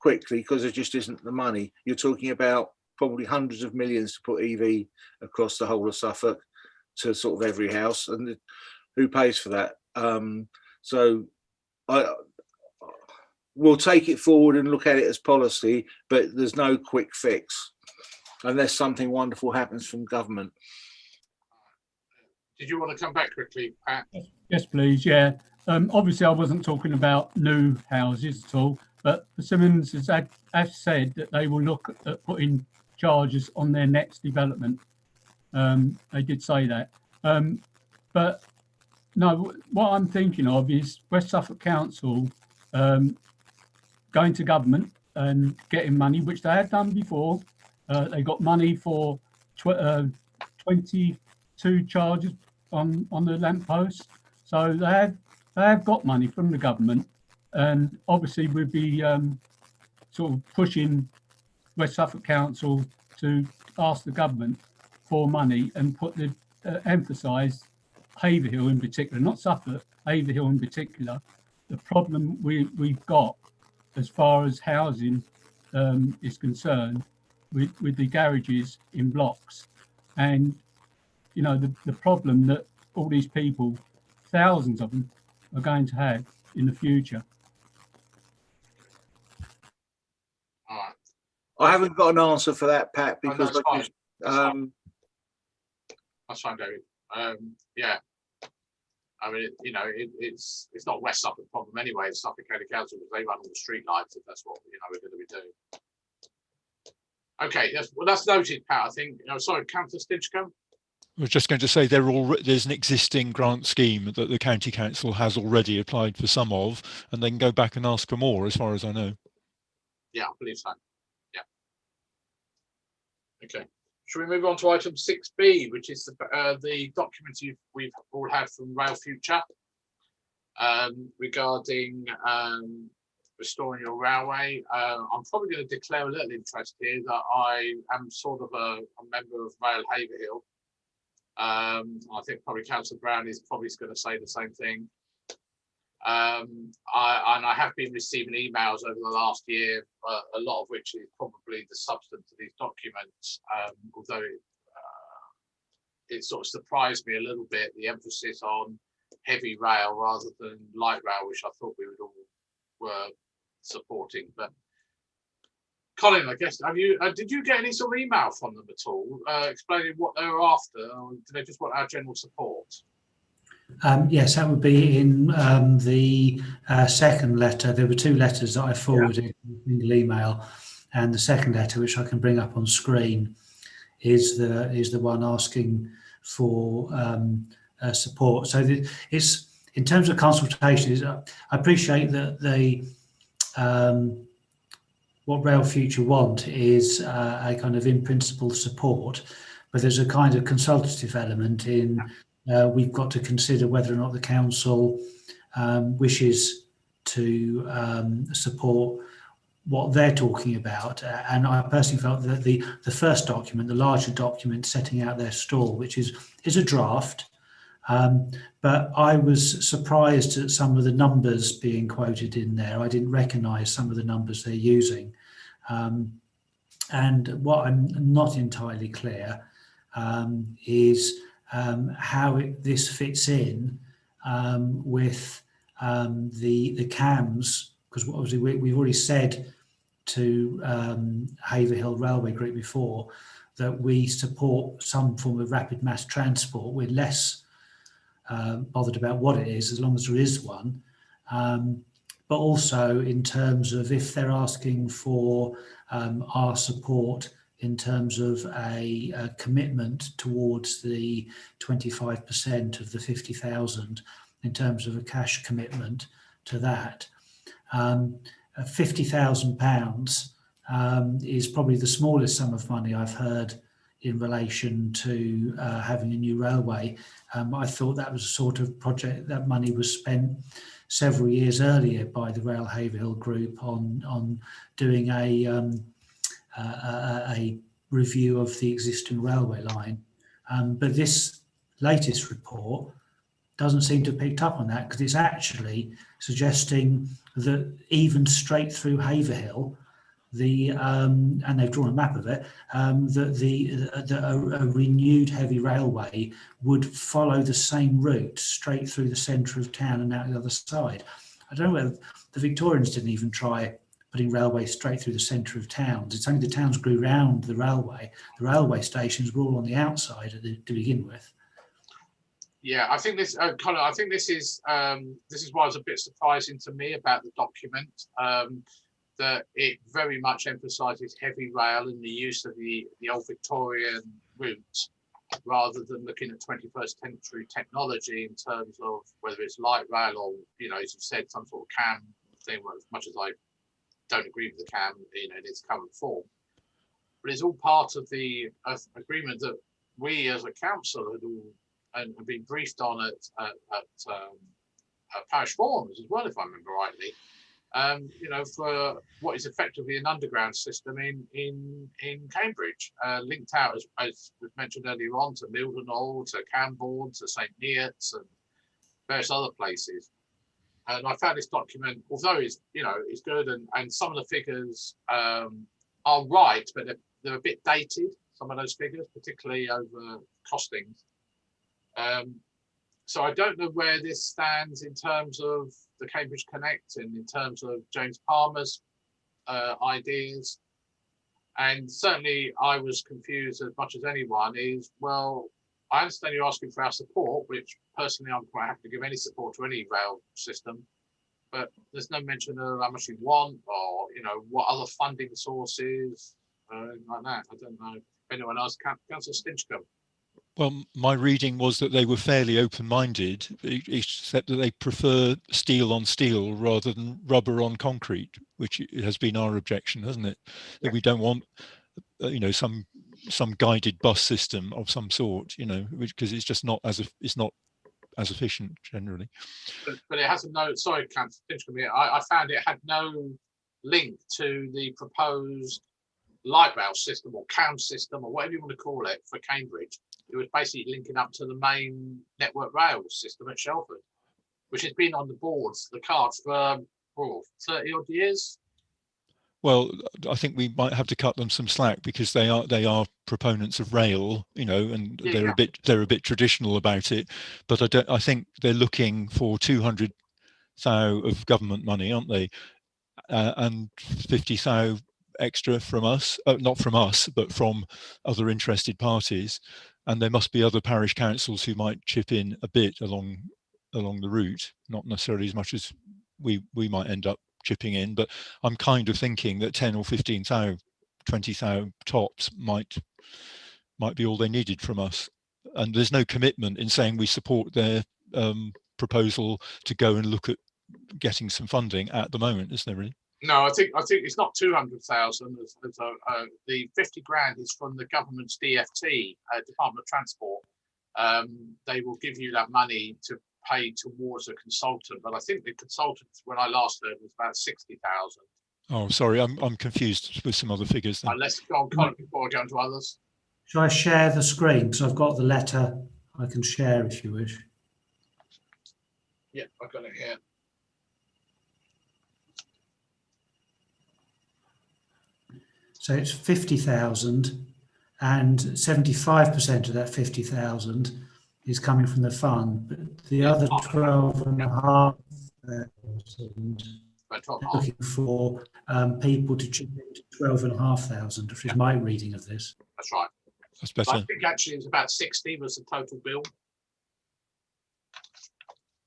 quickly because there just isn't the money. You're talking about probably hundreds of millions to put EV across the whole of Suffolk to sort of every house, and who pays for that? So we'll take it forward and look at it as policy, but there's no quick fix unless something wonderful happens from government. Did you want to come back quickly, Pat? Yes, please. Yeah. Obviously, I wasn't talking about new houses at all, but Persimmons has said that they will look at putting charges on their next development. They did say that. But no, what I'm thinking of is West Suffolk Council going to government and getting money, which they had done before. They got money for 22 charges on the lampposts. So they have got money from the government, and obviously we'd be sort of pushing West Suffolk Council to ask the government for money and put the emphasise Haverhill in particular, not Suffolk, Haverhill in particular, the problem we've got as far as housing is concerned with the garages in blocks, and the problem that all these people, thousands of them, are going to have in the future. All right. I haven't got an answer for that, Pat, because that's fine, David. Yeah, I mean, it's not West Suffolk problem anyway. It's Suffolk County Council, because they run all the street lights, if that's what we're going to be doing. Okay, that's noted, Pat. I think. Sorry, Councillor Stinchcombe. I was just going to say there's an existing grant scheme that the County Council has already applied for some of, and they can go back and ask for more, as far as I know. Yeah, I believe so. Yeah. Okay. Should we move on to item 6B, which is the document we've all had from Rail Future regarding restoring your railway. I'm probably going to declare a little interest here that I am sort of a member of Rail Haverhill. I think probably Councillor Brown is probably going to say the same thing. I have been receiving emails over the last year, a lot of which is probably the substance of these documents, although it sort of surprised me a little bit, the emphasis on heavy rail rather than light rail, which I thought we would all were supporting. But Colin, I guess, did you get any sort of email from them at all, explaining what they were after, or did they just want our general support? Yes, that would be in the second letter. There were two letters that I forwarded in a single email, and the second letter, which I can bring up on screen, is the one asking for support. So it's in terms of consultations. I appreciate that what Rail Future want is a kind of in principle support, but there's a kind of consultative element in. We've got to consider whether or not the council wishes to support what they're talking about. And I personally felt that the first document, the larger document setting out their stall, which is a draft, but I was surprised at some of the numbers being quoted in there. I didn't recognise some of the numbers they're using. And what I'm not entirely clear is how this fits in with the CAMs, because obviously we've already said to Haverhill Railway Group before that we support some form of rapid mass transport. We're less bothered about what it is, as long as there is one. But also in terms of if they're asking for our support in terms of a commitment towards the 25% of the 50,000 in terms of a cash commitment to that. £50,000 is probably the smallest sum of money I've heard in relation to having a new railway. I thought that was a sort of project that money was spent several years earlier by the Rail Haverhill Group on doing a review of the existing railway line. But this latest report doesn't seem to have picked up on that, because it's actually suggesting that even straight through Haverhill, and they've drawn a map of it, that a renewed heavy railway would follow the same route straight through the centre of town and out the other side. I don't know whether the Victorians didn't even try putting railways straight through the centre of towns. It's only the towns grew round the railway. The railway stations were all on the outside to begin with. Yeah, I think this, Colin, I think this is why it's a bit surprising to me about the document, that it very much emphasises heavy rail and the use of the old Victorian route, rather than looking at 21st century technology in terms of whether it's light rail or, you know, as you said, some sort of CAM thing. As much as I don't agree with the CAM, you know, in its current form, but it's all part of the agreement that we as a council had all and been briefed on at parish forums as well, if I remember rightly. You know, for what is effectively an underground system in Cambridge, linked out as was mentioned earlier on to Mildenhall, to Cambourne, to St Neots, and various other places. And I found this document, although it's, you know, it's good, and some of the figures are right, but they're a bit dated. Some of those figures, particularly over costings. So I don't know where this stands in terms of the Cambridge Connect and in terms of James Palmer's ideas. And certainly I was confused as much as anyone is, well, I understand you're asking for our support, which personally I'm quite happy to give any support to any rail system, but there's no mention of how much you want or, you know, what other funding sources, like that. I don't know if anyone else, Councillor Stinchcombe. Well, my reading was that they were fairly open-minded, except that they prefer steel on steel rather than rubber on concrete, which has been our objection, hasn't it? That we don't want, you know, some guided bus system of some sort, you know, because it's just not it's not as efficient generally. But it has a no. Sorry, I found it had no link to the proposed light rail system or CAM system or whatever you want to call it for Cambridge. It was basically linking up to the main Network Rail system at Shelford, which has been on the boards, the cards for 30 odd years. Well, I think we might have to cut them some slack because they are proponents of rail, you know, and they're a bit traditional about it. But I think they're looking for 200 thou of government money, aren't they? And 50 thou extra from us, not from us, but from other interested parties. And there must be other parish councils who might chip in a bit along the route, not necessarily as much as we might end up chipping in, but I'm kind of thinking that 10 or 15 thou, 20 thou tops might be all they needed from us. And there's no commitment in saying we support their proposal to go and look at getting some funding at the moment, is there really? No, I think it's not 200,000. The 50 grand is from the government's DFT, Department of Transport. They will give you that money to pay towards a consultant, but I think the consultant, when I last heard, was about 60,000. Oh, sorry, I'm confused with some other figures then. Let's go on, Colin, before I go on to others. Shall I share the screen? Because I've got the letter I can share if you wish. Yeah, I've got it here. So it's 50,000 and 75% of that 50,000 is coming from the fund, but the other 12,500 looking for people to chip into 12,500, which is my reading of this. That's right. That's better. I think actually it was about 60 was the total bill.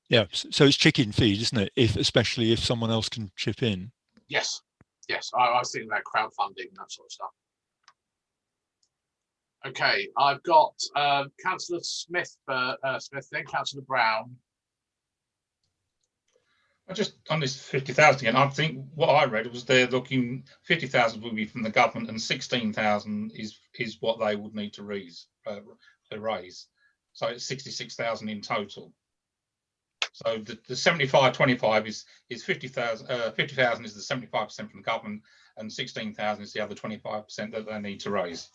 Yeah, so it's chicken feed, isn't it? Especially if someone else can chip in. Yes, yes. I was thinking about crowdfunding and that sort of stuff. Okay, I've got Councillor Smith, then Councillor Brown. I just on this 50,000 again. I think what I read was they're looking 50,000 will be from the government and 16,000 is what they would need to raise. So it's 66,000 in total. So the 75-25 is 50,000. 50,000 is the 75% from the government, and 16,000 is the other 25% that they need to raise.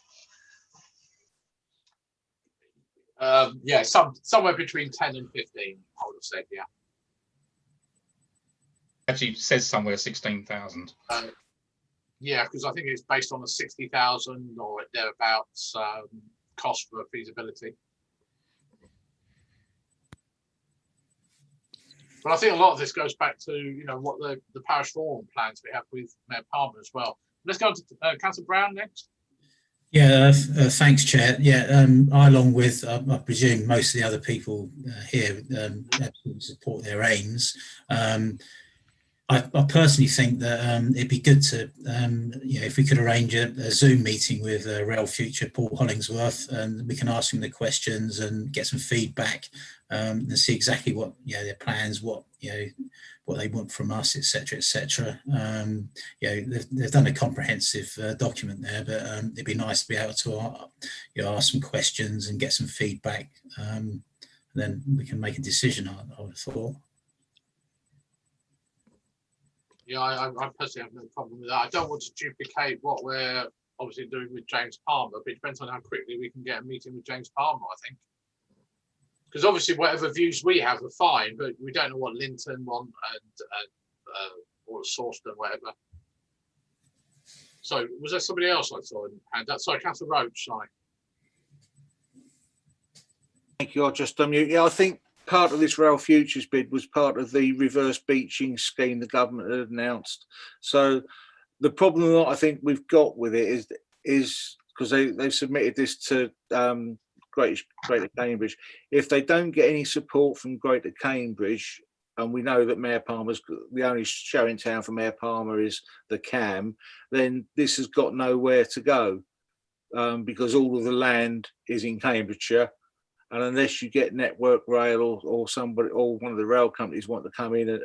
Yeah, somewhere between 10 and 15, I would have said, yeah. Actually says somewhere 16,000. Yeah, because I think it's based on a 60,000 or thereabouts cost for feasibility. But I think a lot of this goes back to, you know, what the parish forum plans we have with Mayor Palmer as well. Let's go to Councillor Brown next. Yeah, thanks, Chair. Yeah, I, along with, I presume, most of the other people here absolutely support their aims. I personally think that it'd be good to, you know, if we could arrange a Zoom meeting with Rail Future Paul Hollingsworth, and we can ask him the questions and get some feedback and see exactly what, you know, their plans, what, you know, what they want from us, etc., etc. You know, they've done a comprehensive document there, but it'd be nice to be able to, you know, ask some questions and get some feedback, and then we can make a decision. I would have thought. Yeah, I personally have no problem with that. I don't want to duplicate what we're obviously doing with James Palmer, but it depends on how quickly we can get a meeting with James Palmer, I think. Because obviously whatever views we have are fine, but we don't know what Linton want or Sawston, whatever. So was there somebody else I saw in hand? Sorry, Councillor Roach, sorry. Thank you. I'll just unmute. Yeah, I think part of this Rail Futures bid was part of the reverse beaching scheme the government had announced. So the problem that I think we've got with it is because they've submitted this to Greater Cambridge. If they don't get any support from Greater Cambridge, and we know that Mayor Palmer's the only show in town for Mayor Palmer is the CAM, then this has got nowhere to go because all of the land is in Cambridgeshire. And unless you get Network Rail or somebody or one of the rail companies want to come in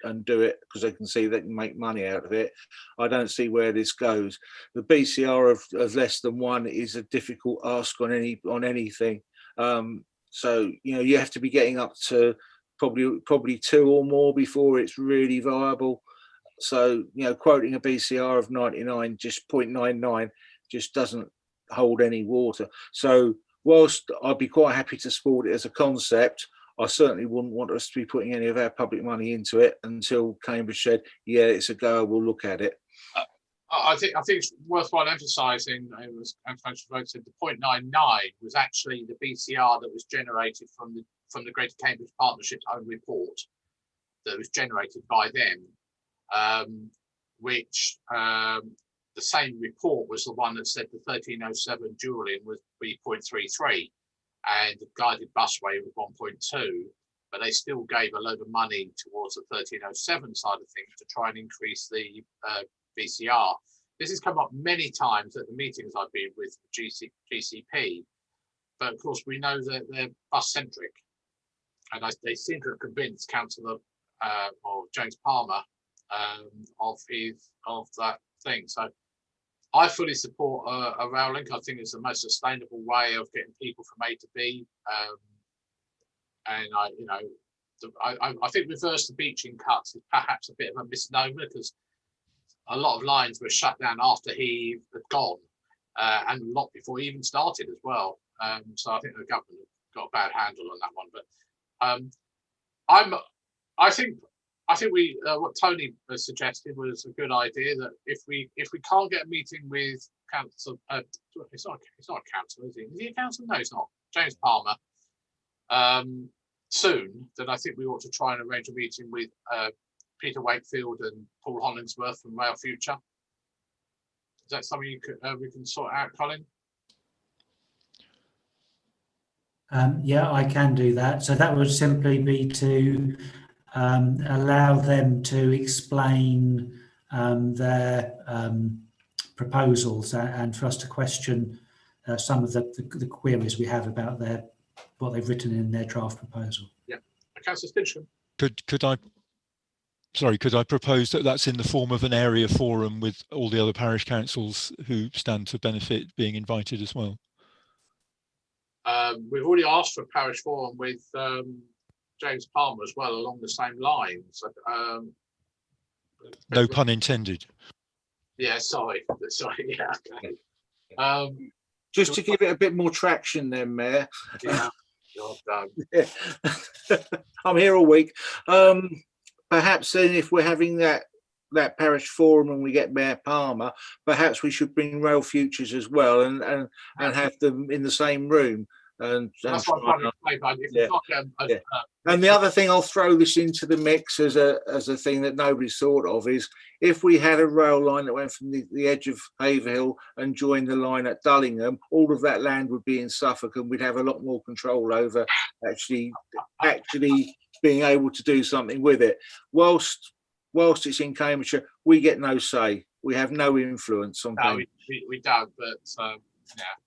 and do it because they can see they can make money out of it, I don't see where this goes. The BCR of less than 1 is a difficult ask on anything. So, you know, you have to be getting up to probably 2 or more before it's really viable. So, you know, quoting a BCR of 99, just 0.99, just doesn't hold any water. So whilst I'd be quite happy to support it as a concept, I certainly wouldn't want us to be putting any of our public money into it until Cambridge said, yeah, it's a go, we'll look at it. I think it's worthwhile emphasising, it was said the 0.99 was actually the BCR that was generated from the Greater Cambridge Partnership's own report that was generated by them, which the same report was the one that said the 1307 dual-in was 3.33 and the guided busway was 1.2, but they still gave a load of money towards the 1307 side of things to try and increase the BCR. This has come up many times at the meetings I've been with GCP, but of course we know that they're bus-centric, and they seem to have convinced Councillor or James Palmer of that thing. So I fully support a rail link. I think it's the most sustainable way of getting people from A to B, and I think reverse the beaching cuts is perhaps a bit of a misnomer, because a lot of lines were shut down after he had gone, and a lot before he even started as well. So I think the government got a bad handle on that one. But I think we what Tony suggested was a good idea, that if we can't get a meeting with council, it's not a council, is he? Is he a council? No, it's not. James Palmer. Soon, then I think we ought to try and arrange a meeting with Peter Wakefield and Paul Hollingsworth from Rail Future. Is that something we can sort out, Colin? Yeah, I can do that. So that would simply be to allow them to explain their proposals and for us to question some of the queries we have about what they've written in their draft proposal. Yeah. Councillor Stinchcombe. Could I propose that that's in the form of an area forum with all the other parish councils who stand to benefit being invited as well? We've already asked for a parish forum with James Palmer as well, along the same lines. No pun intended. Yeah, sorry. Yeah, okay. Just to give it a bit more traction then, Mayor. Yeah. Yeah. I'm here all week. Perhaps then, if we're having that parish forum and we get Mayor Palmer, perhaps we should bring Rail Futures as well and have them in the same room. And that's what I'm trying to explain. And the other thing, I'll throw this into the mix as a thing that nobody's thought of, is if we had a rail line that went from the edge of Haverhill and joined the line at Dullingham, all of that land would be in Suffolk, and we'd have a lot more control over actually being able to do something with it. Whilst it's in Cambridgeshire, we get no say. We have no influence on things. No, we don't, but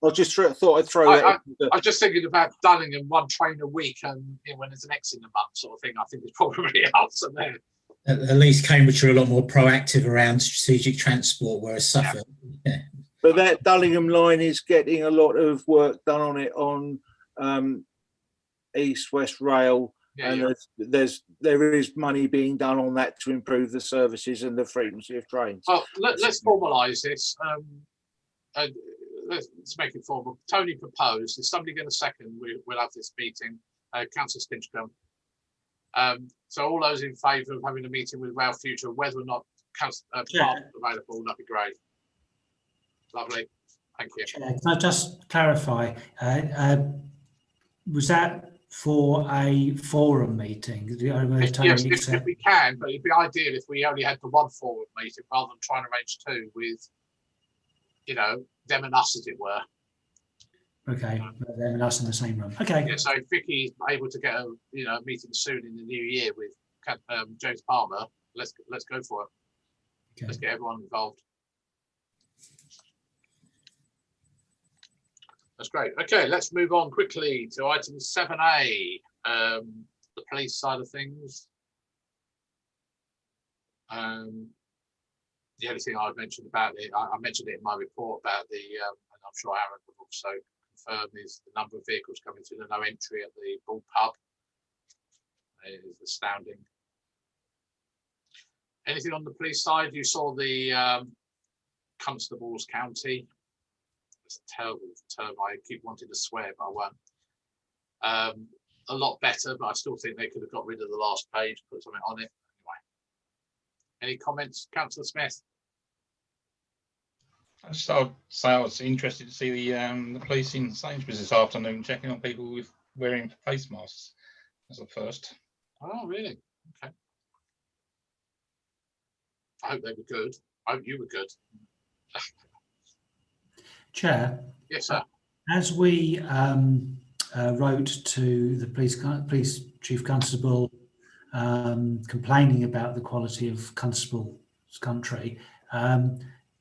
I just thought I'd throw that. I was just thinking about Dullingham, one train a week, and when there's an X in the month sort of thing, I think it's probably helps there. At least Cambridge are a lot more proactive around strategic transport, whereas Suffolk. Yeah. But that Dullingham line is getting a lot of work done on it on East West Rail, and there is money being done on that to improve the services and the frequency of trains. Well, let's formalise this. Let's make it formal. Tony proposed. Is somebody going to second? We'll have this meeting. Councillor Stinchcombe. So all those in favour of having a meeting with Rail Future, whether or not Councillor Palmer available, that'd be great. Lovely. Thank you. Can I just clarify? Was that for a forum meeting? Yes, if we can, but it'd be ideal if we only had the one forum meeting rather than trying to arrange two with, them and us, as it were. Okay, them and us in the same room. Okay. Yeah, so if Vicky's able to get a meeting soon in the new year with James Palmer, let's go for it. Okay. Let's get everyone involved. That's great. Okay, let's move on quickly to item 7A, the police side of things. The only thing I mentioned about it, I mentioned it in my report about and I'm sure Aaron would also confirm is the number of vehicles coming through the no entry at the Bull Pub. It is astounding. Anything on the police side? You saw the Constables County. It's a terrible term. I keep wanting to swear, but I won't. A lot better, but I still think they could have got rid of the last page, put something on it. Anyway, any comments, Councillor Smith? I would say I was interested to see the police in Sainsbury's this afternoon checking on people with wearing face masks as a first. Oh, really? Okay. I hope they were good. I hope you were good. Chair. Yes, sir. As we wrote to the police chief constable complaining about the quality of constable's country,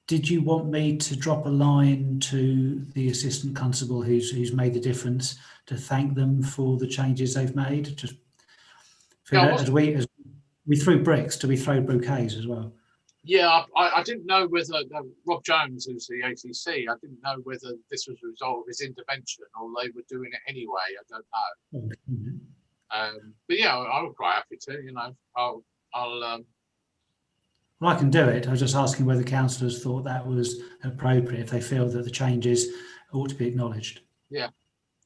did you want me to drop a line to the assistant constable who's made a difference to thank them for the changes they've made? Just as we threw bricks, do we throw bouquets as well? Yeah, I didn't know whether Rob Jones, who's the HTC, I didn't know whether this was a result of his intervention or they were doing it anyway. I don't know. Okay. But yeah, I would quite happy to. You know, I'll. Well, I can do it. I was just asking whether councillors thought that was appropriate, if they feel that the changes ought to be acknowledged. Yeah,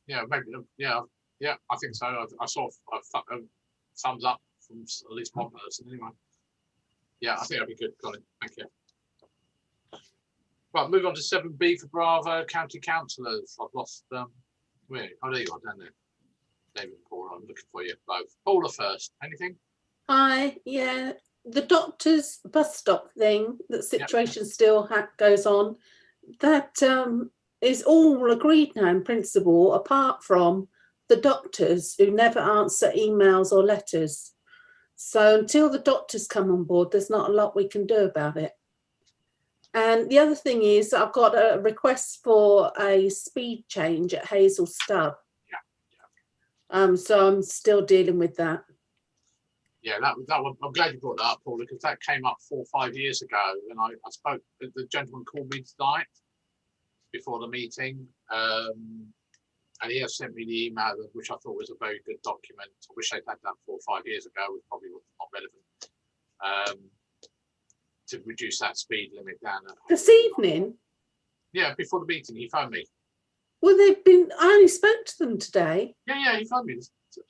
maybe. Yeah, I think so. I saw a thumbs up from at least one person anyway. Yeah, I think that'd be good, Colin. Thank you. Right, move on to 7B for Bravo, county councillors. I've lost where? Oh, there you are, down there. David and Paula, I'm looking for you both. Paula first. Anything? Hi, yeah. The doctor's bus stop thing, that situation still goes on. That is all agreed now in principle, apart from the doctors who never answer emails or letters. So until the doctors come on board, there's not a lot we can do about it. And the other thing is I've got a request for a speed change at Haverhill Stub. So I'm still dealing with that. Yeah, that one, I'm glad you brought that up, Paula, because that came up 4 or 5 years ago. And I spoke, the gentleman called me tonight before the meeting. And he has sent me the email, which I thought was a very good document. I wish they'd had that 4 or 5 years ago, which probably was not relevant. To reduce that speed limit down. This evening? Yeah, before the meeting, he phoned me. Well, I only spoke to them today. Yeah, he phoned me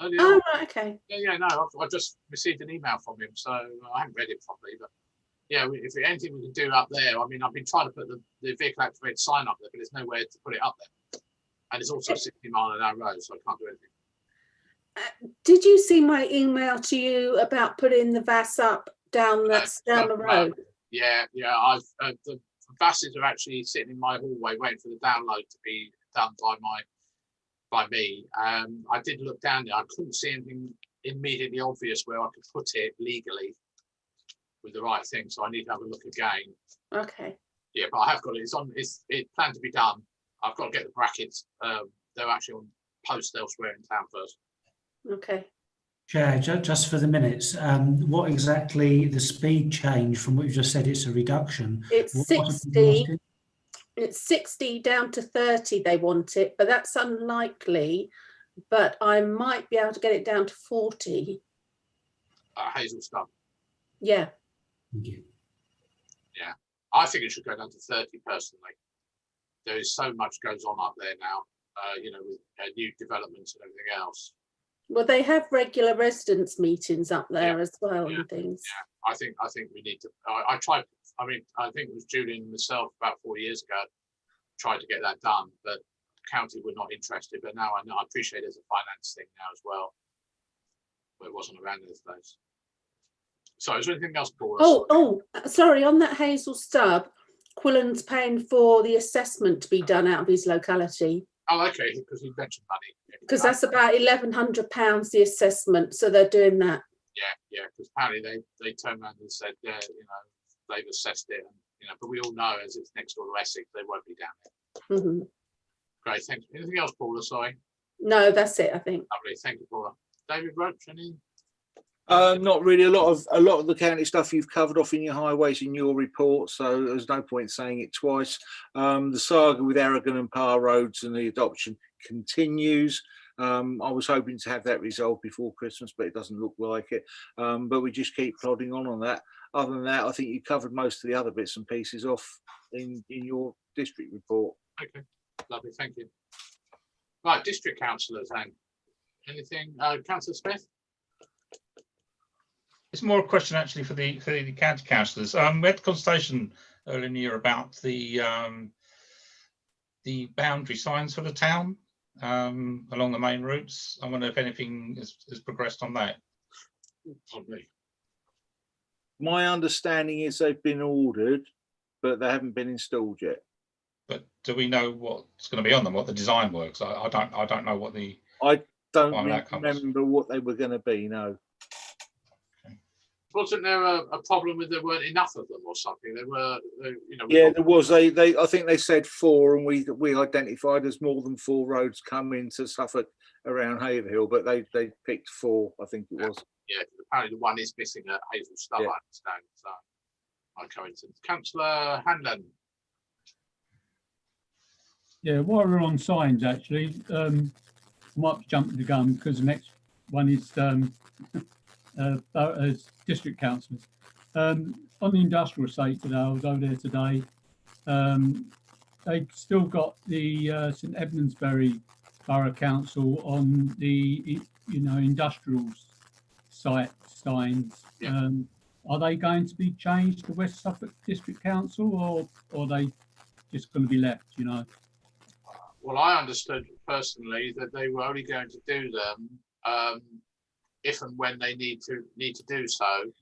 earlier. Oh, right, okay. Yeah, no, I've just received an email from him, so I haven't read it properly, but yeah, if there's anything we can do up there, I mean, I've been trying to put the vehicle activated sign up there, but there's nowhere to put it up there. And it's also 60-mile-an-hour road, so I can't do anything. Did you see my email to you about putting the VAS up down the road? Yeah. The VASs are actually sitting in my hallway waiting for the download to be done by me. I did look down there. I couldn't see anything immediately obvious where I could put it legally with the right thing, so I need to have a look again. Okay. Yeah, but I have got it. It's planned to be done. I've got to get the brackets. They're actually on post elsewhere in town first. Okay. Chair, just for the minutes, what exactly the speed change from what you just said? It's a reduction. It's 60. It's 60 down to 30. They want it, but that's unlikely. But I might be able to get it down to 40. Hazel Stub. Yeah. Thank you. Yeah, I think it should go down to 30 personally. There is so much goes on up there now, with new developments and everything else. Well, they have regular residents meetings up there as well and things. Yeah, I think we need to. I tried. I mean, I think it was Julian and myself about 4 years ago tried to get that done, but county were not interested. But now I know. I appreciate there's a finance thing now as well, but it wasn't around those days. So, is there anything else, Paul? Sorry. On that Hazel Stub, Quillen's paying for the assessment to be done out of his locality. Oh, okay, because he mentioned money. Because that's about £1,100 the assessment, so they're doing that. Yeah, because apparently they turned around and said, they've assessed it, and but we all know as it's next door to Essex, they won't be down there. Mm-hmm. Great, thank you. Anything else, Paula? Sorry. No, that's it, I think. Lovely, thank you, Paula. David Roach, any? Not really. A lot of the county stuff you've covered off in your highways in your report, so there's no point saying it twice. The saga with Aragon and Parr roads and the adoption continues. I was hoping to have that resolved before Christmas, but it doesn't look like it. But we just keep plodding on that. Other than that, I think you covered most of the other bits and pieces off in your district report. Okay, lovely, thank you. Right, district councillors then. Anything, Councillor Smith? It's more a question actually for the county councillors. We had a consultation earlier in the year about the boundary signs for the town along the main routes. I wonder if anything has progressed on that. Probably. My understanding is they've been ordered, but they haven't been installed yet. But do we know what's going to be on them? What the design works? I don't know what the. I don't remember what they were going to be. No. Wasn't there a problem with there weren't enough of them or something? There were, you know. Yeah, there was. I think they said 4, and we identified as more than 4 roads come into Suffolk around Haverhill, but they picked 4. I think it was. Yeah, apparently the one is missing at Hazel Stub, I understand. So, by coincidence. Councillor Hanlon. Yeah, while we're on signs, actually, I might be jumping the gun because the next one is as district councillors. On the industrial estate today, I was over there today. They still got the St Edmundsbury Borough Council on the industrial site signs. Yeah. Are they going to be changed to West Suffolk District Council, or are they just going to be left? Well, I understood personally that they were only going to do them if and when they need to do so,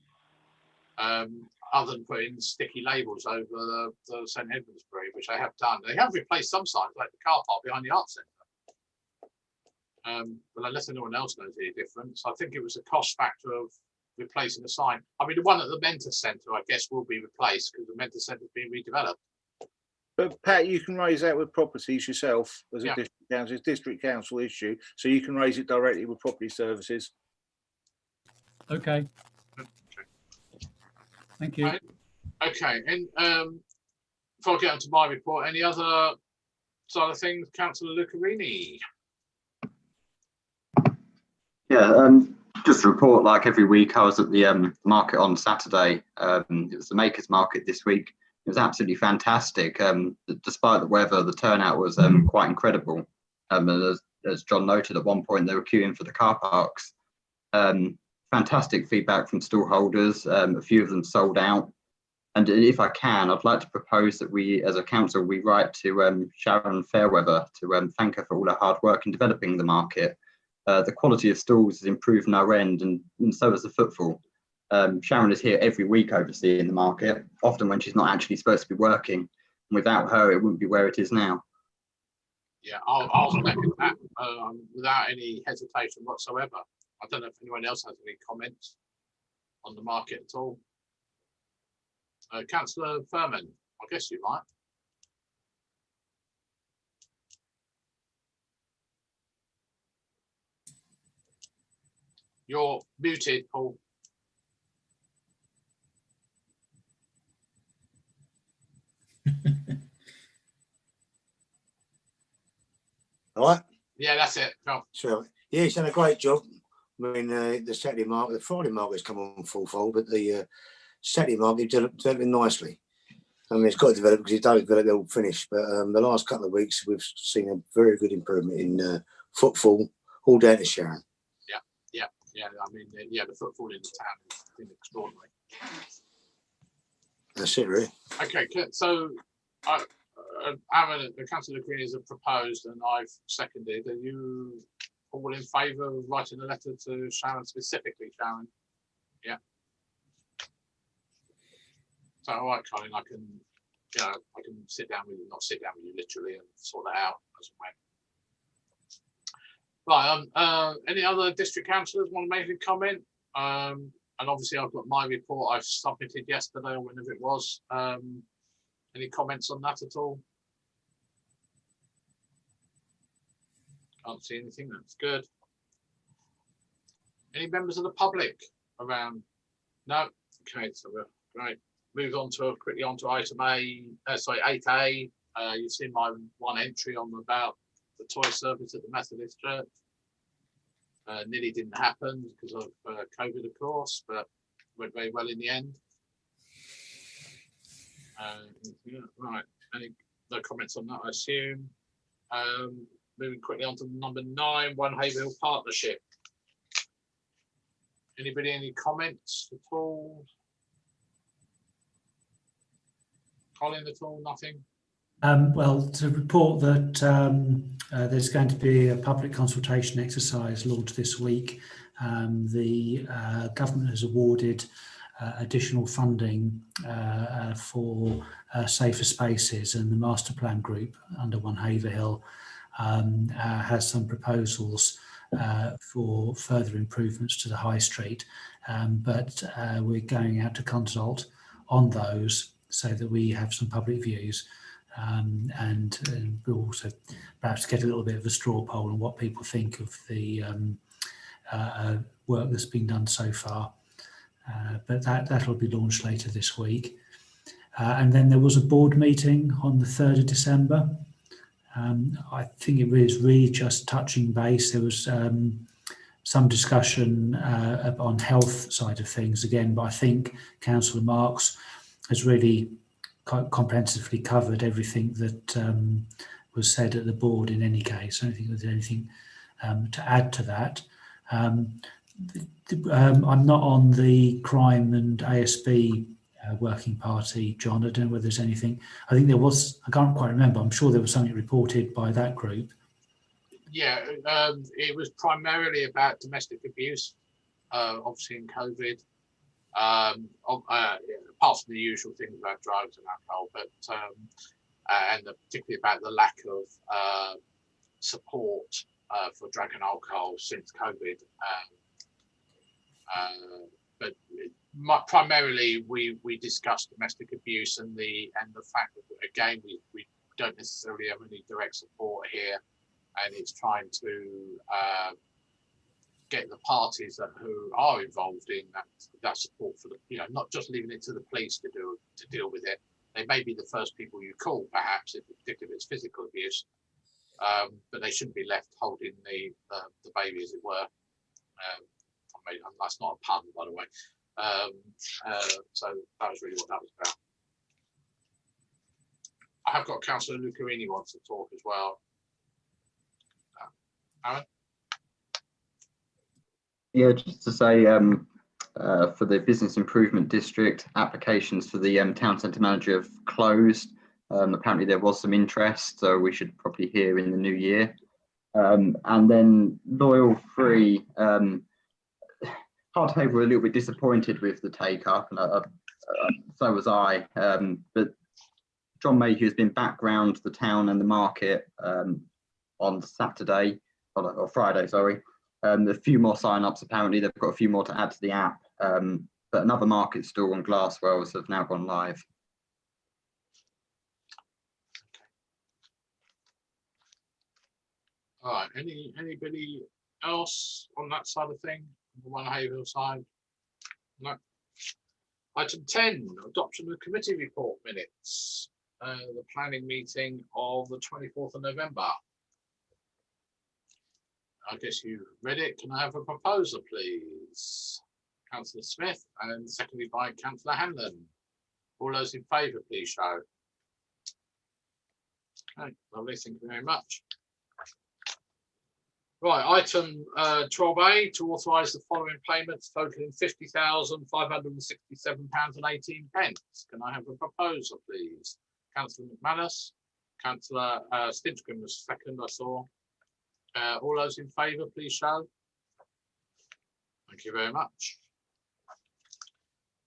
other than putting sticky labels over the St Edmundsbury, which they have done. They have replaced some signs, like the car park behind the Arts Centre. But unless anyone else knows any difference, I think it was a cost factor of replacing the sign. I mean, the one at the Mentor Centre, I guess, will be replaced because the Mentor Centre is being redeveloped. But Pat, you can raise that with properties yourself as a district council. It's district council issue, so you can raise it directly with property services. Okay. Thank you. Okay, and before I get onto my report, any other side of things, Councillor Lucarini? Yeah, just to report, like every week, I was at the market on Saturday. It was the Makers Market this week. It was absolutely fantastic. Despite the weather, the turnout was quite incredible. And as John noted, at one point they were queuing for the car parks. Fantastic feedback from stall holders. A few of them sold out. And if I can, I'd like to propose that we, as a council, we write to Sharon Fairweather to thank her for all her hard work in developing the market. The quality of stalls has improved on our end, and so has the footfall. Sharon is here every week overseeing the market, often when she's not actually supposed to be working. And without her, it wouldn't be where it is now. Yeah, I'll second that without any hesitation whatsoever. I don't know if anyone else has any comments on the market at all. Councillor Furman, I guess you might. You're muted, Paul. All right. Yeah, that's it. Go. So yeah, he's done a great job. I mean, the Saturday market, the Friday market's come on full fold, but the Saturday market developed nicely. I mean, it's got to develop because it don't develop, they'll finish. But the last couple of weeks, we've seen a very good improvement in footfall, all down to Sharon. Yeah. I mean, the footfall in the town has been extraordinary. That's it, really. Okay, so Aaron, the Councillor Green has proposed, and I've seconded. Are you all in favour of writing a letter to Sharon specifically, Sharon? Yeah. So, all right, Colin, I can sit down with you, not sit down with you literally, and sort that out as and when. Right. Any other district councillors want to make a comment? And obviously, I've got my report I've submitted yesterday or whenever it was. Any comments on that at all? Can't see anything. That's good. Any members of the public around? No. Okay, so we're right. Move on to quickly on to item A. Sorry, 8A. You've seen my one entry on about the toy service at the Methodist Church. Nearly didn't happen because of COVID, of course, but went very well in the end. Yeah, right. Any no comments on that, I assume. Moving quickly on to number 9, One Haverhill Partnership. Anybody, any comments at all? Colin at all? Nothing? Well, to report that there's going to be a public consultation exercise launched this week. The government has awarded additional funding for safer spaces, and the master plan group under One Haverhill has some proposals for further improvements to the high street, but we're going out to consult on those so that we have some public views, and we'll also perhaps get a little bit of a straw poll on what people think of the work that's been done so far. But that'll be launched later this week. And then there was a board meeting on the 3rd of December. I think it was really just touching base. There was some discussion on health side of things again, but I think Councillor Marks has really comprehensively covered everything that was said at the board in any case. I don't think there's anything to add to that. I'm not on the crime and ASB working party, John. I don't know whether there's anything. I think there was, I can't quite remember. I'm sure there was something reported by that group. Yeah, it was primarily about domestic abuse, obviously in COVID. Apart from the usual things about drugs and alcohol, but and particularly about the lack of support for drug and alcohol since COVID. But primarily, we discussed domestic abuse and the fact that again we don't necessarily have any direct support here, and it's trying to get the parties who are involved in that support for the, not just leaving it to the police to deal with it. They may be the first people you call, perhaps, particularly if it's physical abuse, but they shouldn't be left holding the baby, as it were. That's not a pun, by the way. So that was really what that was about. I have got Councillor Lucarini wants to talk as well. Aaron? Yeah, just to say, for the Business Improvement District, applications for the town centre manager have closed. Apparently there was some interest, so we should probably hear in the new year. And then Loyal Free, Hardhaver were a little bit disappointed with the take up, and so was I. But John Mayhew has been back round the town and the market on Saturday, or Friday, sorry. A few more sign-ups, apparently. They've got a few more to add to the app. But another market stall on Glasswells have now gone live. All right, anybody else on that side of thing? The One Haverhill side? No. Item 10, adoption of committee report minutes. The planning meeting of the 24th of November. I guess you read it. Can I have a proposal, please? Councillor Smith, and seconded by Councillor Hanlon. All those in favour, please show. Okay, lovely. Thank you very much. Right, item 12A, to authorise the following payments totaling £50,567.18. Can I have a proposal, please? Councillor McManus, Councillor Stinchcombe was second, I saw. All those in favour, please show. Thank you very much.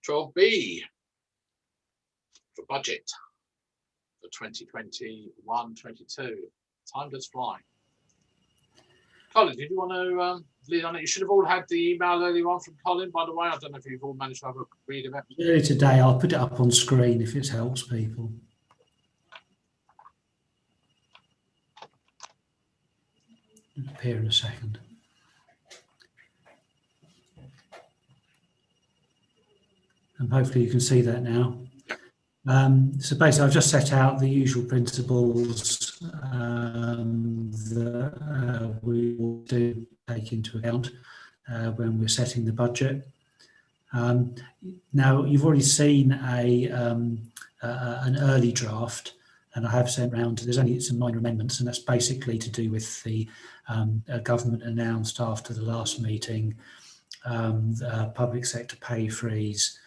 12B, for budget for 2021-22. Time does fly. Colin, did you want to lead on it? You should have all had the email earlier on from Colin, by the way. I don't know if you've all managed to have a read of it. Early today, I'll put it up on screen if it helps people. It'll appear in a second. Hopefully you can see that now. So basically, I've just set out the usual principles that we will do take into account when we're setting the budget. Now, you've already seen an early draft, and I have sent round. There's only some minor amendments, and that's basically to do with the government announced after the last meeting the public sector pay freeze.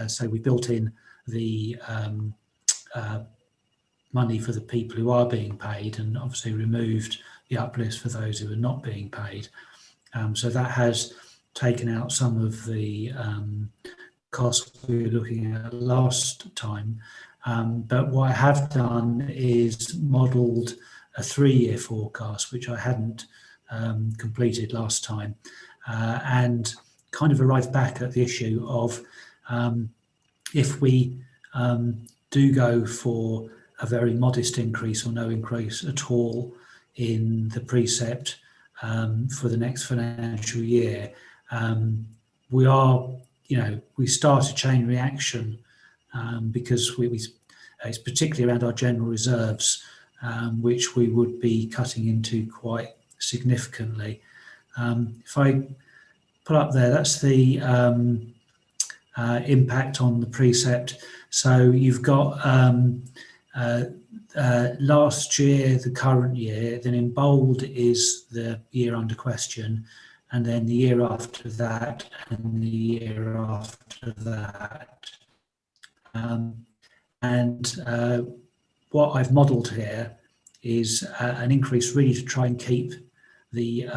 So we built in the money for the people who are being paid, and obviously removed the uplift for those who are not being paid. So that has taken out some of the costs we were looking at last time. But what I have done is modelled a 3-year forecast, which I hadn't completed last time, and kind of arrived back at the issue of if we do go for a very modest increase or no increase at all in the precept for the next financial year, we start a chain reaction because it's particularly around our general reserves, which we would be cutting into quite significantly. If I put up there, that's the impact on the precept. So you've got last year, the current year, then in bold is the year under question, and then the year after that, and the year after that. What I've modelled here is an increase really to try and keep the,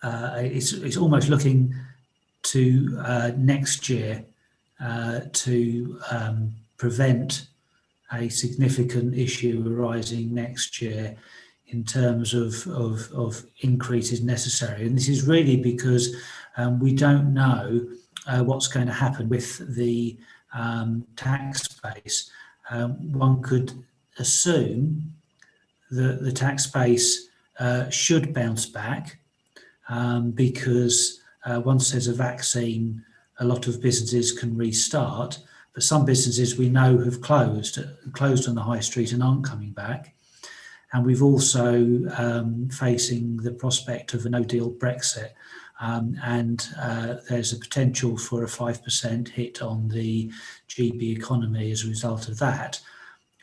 it's almost looking to next year to prevent a significant issue arising next year in terms of increases necessary. And this is really because we don't know what's going to happen with the tax base. One could assume that the tax base should bounce back because once there's a vaccine, a lot of businesses can restart, but some businesses we know have closed on the high street and aren't coming back. And we've also facing the prospect of a no-deal Brexit, and there's a potential for a 5% hit on the GB economy as a result of that.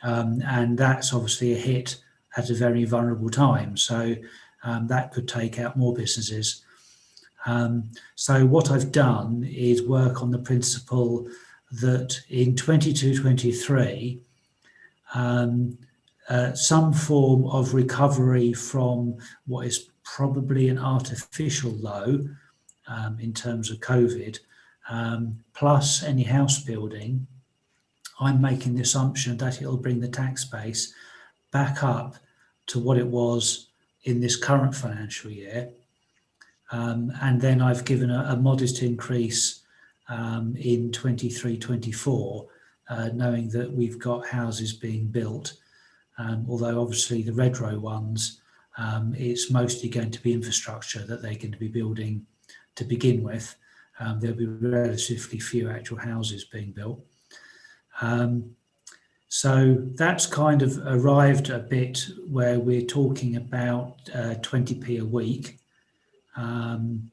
And that's obviously a hit at a very vulnerable time. So that could take out more businesses. So what I've done is work on the principle that in 22-23, some form of recovery from what is probably an artificial low in terms of COVID, plus any house building, I'm making the assumption that it'll bring the tax base back up to what it was in this current financial year. And then I've given a modest increase in 23-24, knowing that we've got houses being built. Although obviously the red row ones, it's mostly going to be infrastructure that they're going to be building to begin with. There'll be relatively few actual houses being built. So that's kind of arrived a bit where we're talking about 20p a week. And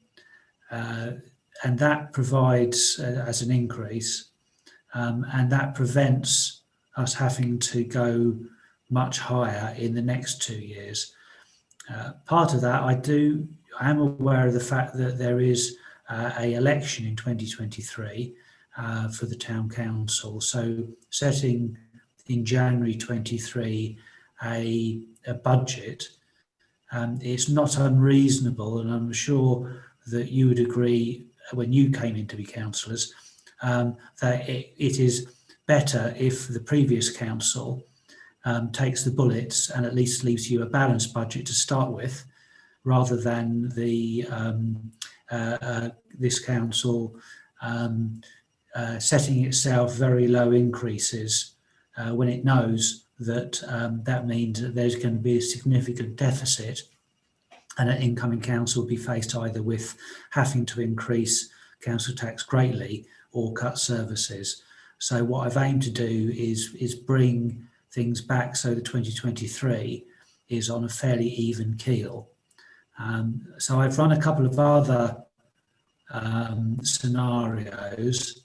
that provides as an increase, and that prevents us having to go much higher in the next 2 years. Part of that, I am aware of the fact that there is a election in 2023 for the town council. So setting in January 23 a budget, it's not unreasonable, and I'm sure that you would agree when you came in to be councillors, that it is better if the previous council takes the bullets and at least leaves you a balanced budget to start with, rather than this council setting itself very low increases when it knows that that means that there's going to be a significant deficit, and an incoming council will be faced either with having to increase council tax greatly or cut services. So what I've aimed to do is bring things back so that 2023 is on a fairly even keel. So I've run a couple of other scenarios,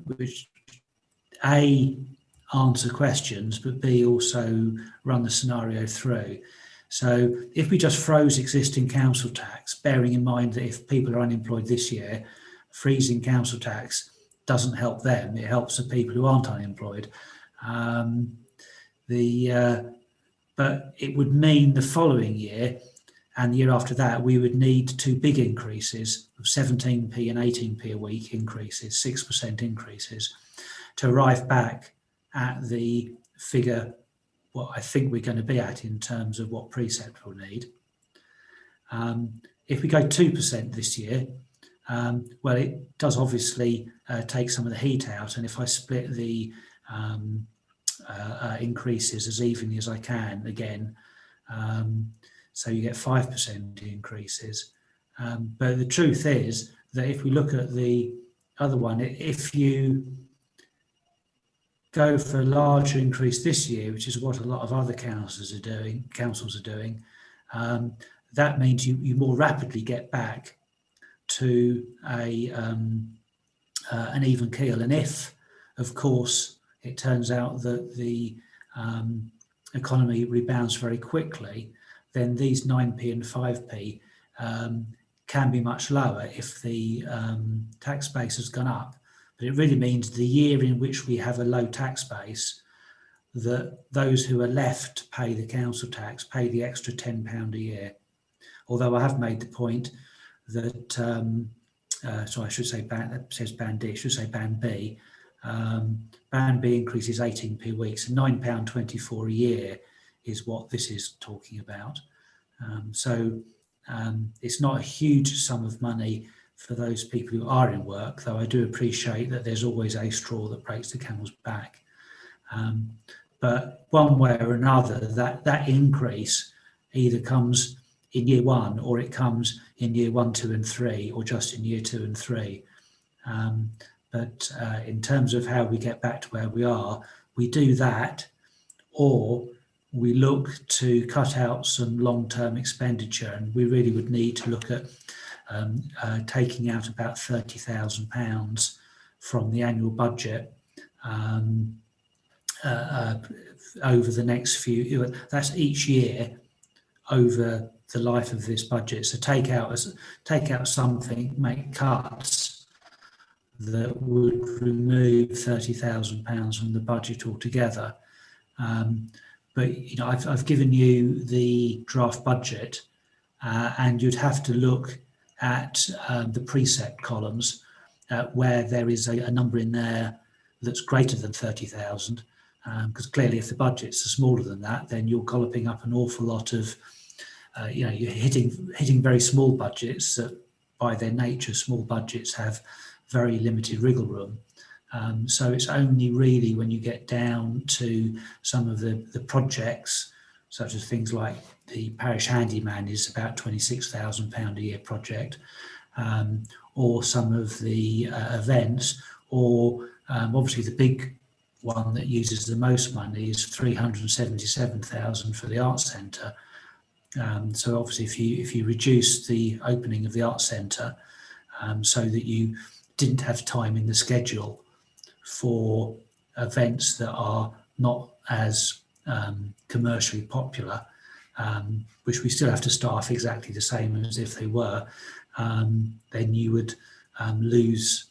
which A, answer questions, but B, also run the scenario through. So if we just froze existing council tax, bearing in mind that if people are unemployed this year, freezing council tax doesn't help them, it helps the people who aren't unemployed. But it would mean the following year and the year after that, we would need two big increases of 17p and 18p a week increases, 6% increases, to arrive back at the figure what I think we're going to be at in terms of what precept will need. If we go 2% this year, well, it does obviously take some of the heat out, and if I split the increases as evenly as I can again, so you get 5% increases. But the truth is that if we look at the other one, if you go for a larger increase this year, which is what a lot of other councils are doing, that means you more rapidly get back to an even keel. And if, of course, it turns out that the economy rebounds very quickly, then these 9p and 5p can be much lower if the tax base has gone up. But it really means the year in which we have a low tax base, that those who are left to pay the council tax pay the extra £10 a year. Although I have made the point that, so I should say, that says band D, I should say band B. Band B increases 18p a week, so £9.24 a year is what this is talking about. So it's not a huge sum of money for those people who are in work, though I do appreciate that there's always a straw that breaks the camel's back. But one way or another, that increase either comes in year one, or it comes in year 1, 2 and 3, or just in year 2 and 3. But in terms of how we get back to where we are, we do that, or we look to cut out some long-term expenditure, and we really would need to look at taking out about £30,000 from the annual budget over the next few, that's each year over the life of this budget. So take out something, make cuts that would remove £30,000 from the budget altogether. But I've given you the draft budget, and you'd have to look at the precept columns where there is a number in there that's greater than 30,000, because clearly if the budgets are smaller than that, then you're golloping up an awful lot of, you're hitting very small budgets that by their nature, small budgets have very limited wriggle room. So it's only really when you get down to some of the projects, such as things like the parish handyman is about £26,000 a year project, or some of the events, or obviously the big one that uses the most money is 377,000 for the Arts Centre. So obviously if you reduce the opening of the Arts Centre so that you didn't have time in the schedule for events that are not as commercially popular, which we still have to staff exactly the same as if they were, then you would lose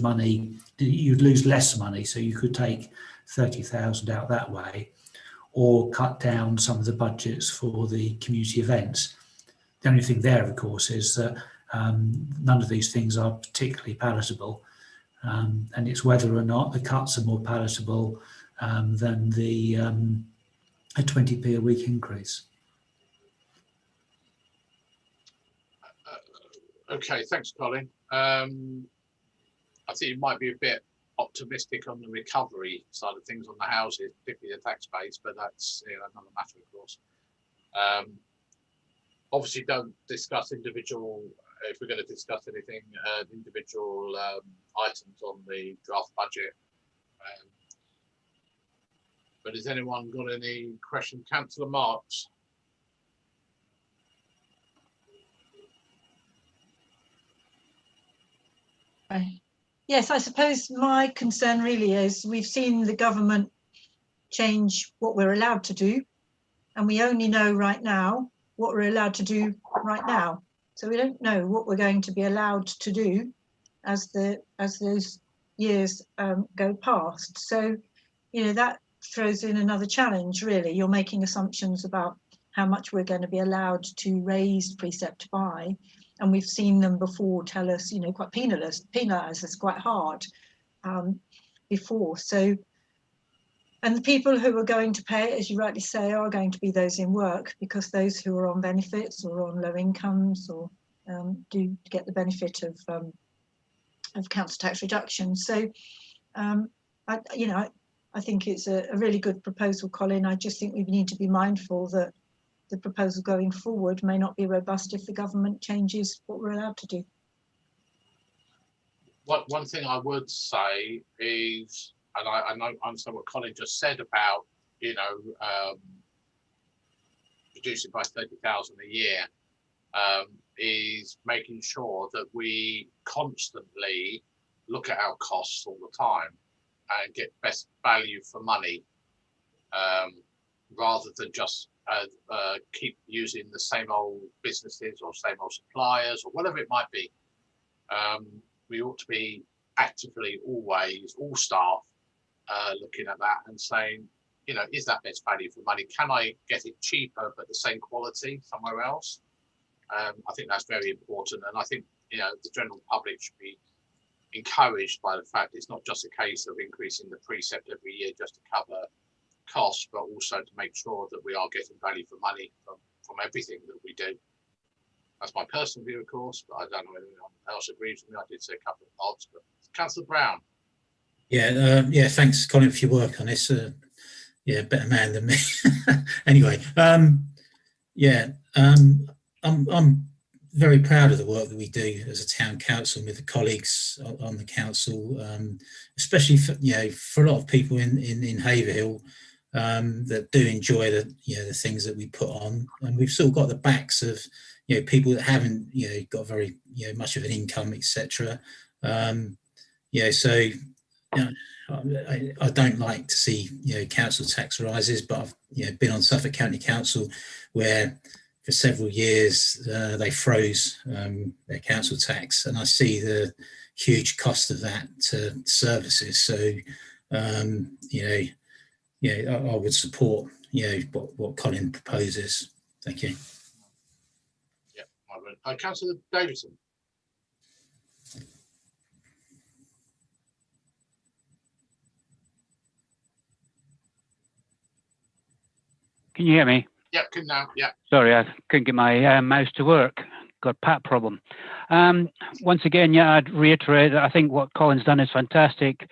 money. You'd lose less money, so you could take 30,000 out that way, or cut down some of the budgets for the community events. The only thing there, of course, is that none of these things are particularly palatable, and it's whether or not the cuts are more palatable than the a 20p a week increase. Okay, thanks, Colin. I think you might be a bit optimistic on the recovery side of things on the houses, particularly the tax base, but that's another matter, of course. Obviously, don't discuss individual if we're going to discuss anything, individual items on the draft budget. But has anyone got any questions? Councillor Marks? Yes, I suppose my concern really is we've seen the government change what we're allowed to do, and we only know right now what we're allowed to do right now. So we don't know what we're going to be allowed to do as those years go past. So, you know, that throws in another challenge, really. You're making assumptions about how much we're going to be allowed to raise precept by. And we've seen them before tell us, you know, quite penalise us quite hard before. So, and the people who are going to pay it, as you rightly say, are going to be those in work, because those who are on benefits or on low incomes or do get the benefit of council tax reduction. So, I think it's a really good proposal, Colin. I just think we need to be mindful that the proposal going forward may not be robust if the government changes what we're allowed to do. One thing I would say is, and I understand what Colin just said about, you know, reducing by 30,000 a year, is making sure that we constantly look at our costs all the time and get best value for money, rather than just keep using the same old businesses or same old suppliers or whatever it might be. We ought to be actively always, all staff, looking at that and saying, you know, is that best value for money? Can I get it cheaper but the same quality somewhere else? I think that's very important, and I think, you know, the general public should be encouraged by the fact it's not just a case of increasing the precept every year just to cover costs, but also to make sure that we are getting value for money from everything that we do. That's my personal view, of course, but I don't know if anyone else agrees with me. I did say a couple of odds, but Councillor Brown. Yeah, thanks, Colin, for your work on this. Yeah, better man than me. Anyway, I'm very proud of the work that we do as a town council with the colleagues on the council, especially for, you know, for a lot of people in Haverhill that do enjoy the things that we put on, and we've still got the backs of, you know, people that haven't, you know, got very, you know, much of an income, etc. So, you know, I don't like to see, you know, council tax rises, but I've, you know, been on Suffolk County Council where for several years they froze their council tax, and I see the huge cost of that to services. So, I would support, you know, what Colin proposes. Thank you. Yeah, Councillor Davidson. Can you hear me? Yeah, can now. Yeah. Sorry, I couldn't get my mouse to work. Got a pat problem. Once again, yeah, I'd reiterate that I think what Colin's done is fantastic.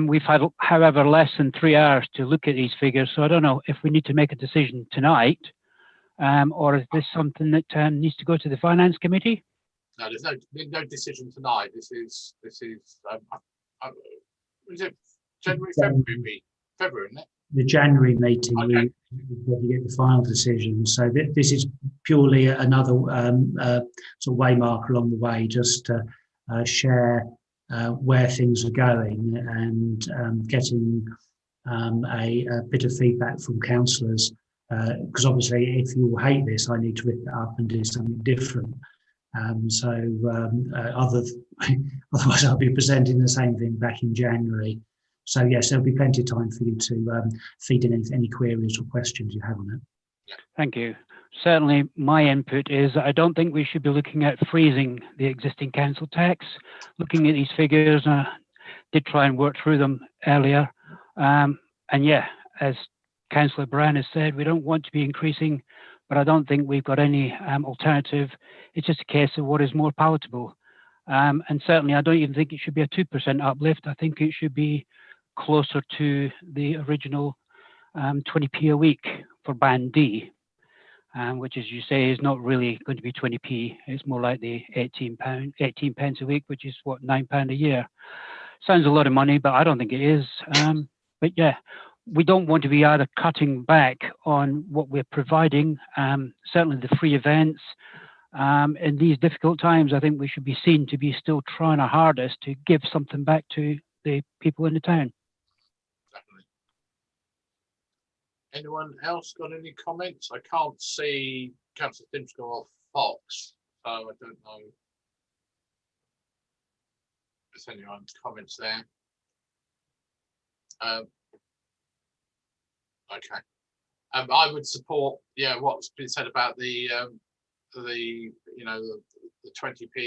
We've had, however, less than 3 hours to look at these figures, so I don't know if we need to make a decision tonight, or is this something that needs to go to the Finance Committee? No, there's no decision tonight. This is is it January, February, isn't it? The January meeting, okay. we get the final decision. So this is purely another sort of waymark along the way, just to share where things are going and getting a bit of feedback from councillors. Because obviously, if you hate this, I need to rip it up and do something different. Otherwise, I'll be presenting the same thing back in January. So yes, there'll be plenty of time for you to feed in any queries or questions you have on it. Thank you. Certainly my input is that I don't think we should be looking at freezing the existing council tax. Looking at these figures, did try and work through them earlier. And yeah, as Councillor Brown has said, we don't want to be increasing, but I don't think we've got any alternative. It's just a case of what is more palatable. And certainly I don't even think it should be a 2% uplift. I think it should be closer to the original 20p a week for Band D. which, as you say, is not really going to be 20p. It's more like the 18 pence a week, which is what, £9 a year. Sounds a lot of money, but I don't think it is. But yeah, we don't want to be either cutting back on what we're providing, certainly the free events. In these difficult times, I think we should be seen to be still trying our hardest to give something back to the people in the town. Definitely. Anyone else got any comments? I can't see Councillor Dimscore or Fox, so I don't know if there's anyone's comments there. Okay. I would support, yeah, what's been said about the 20p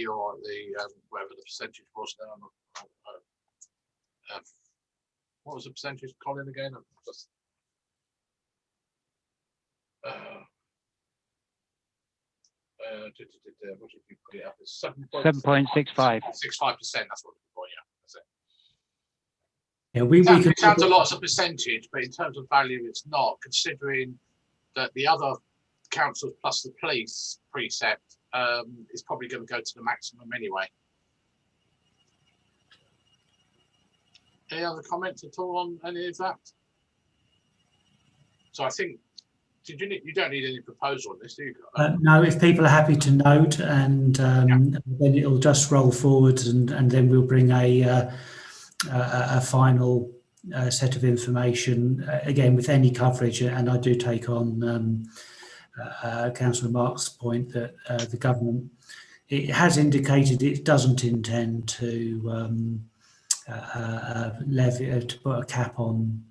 or the whatever the percentage was now. What was the percentage, Colin, again? Just, what did you put it up as? 7.65. 65%. That's what it was. Yeah, that's it. Yeah, it sounds a lot as a percentage, but in terms of value, it's not. Considering that the other councils plus the police precept is probably going to go to the maximum anyway. Any other comments at all on any of that? So I think, you don't need any proposal on this, do you? No, if people are happy to note, and then it'll just roll forward, and then we'll bring a final set of information, again with any coverage. And I do take on Councillor Mark's point that the government, it has indicated it doesn't intend to to put a cap on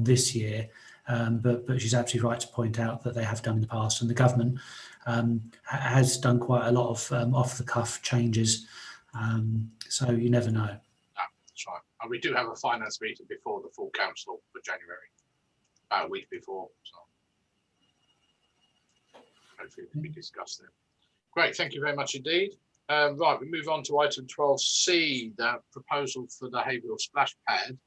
this year, but she's absolutely right to point out that they have done in the past, and the government has done quite a lot of off-the-cuff changes, so you never know. That's right. And we do have a finance meeting before the full council for January, about a week before, so hopefully it will be discussed then. Great, thank you very much indeed. Right, we move on to item 12C, the proposal for the Haverhill splash pad.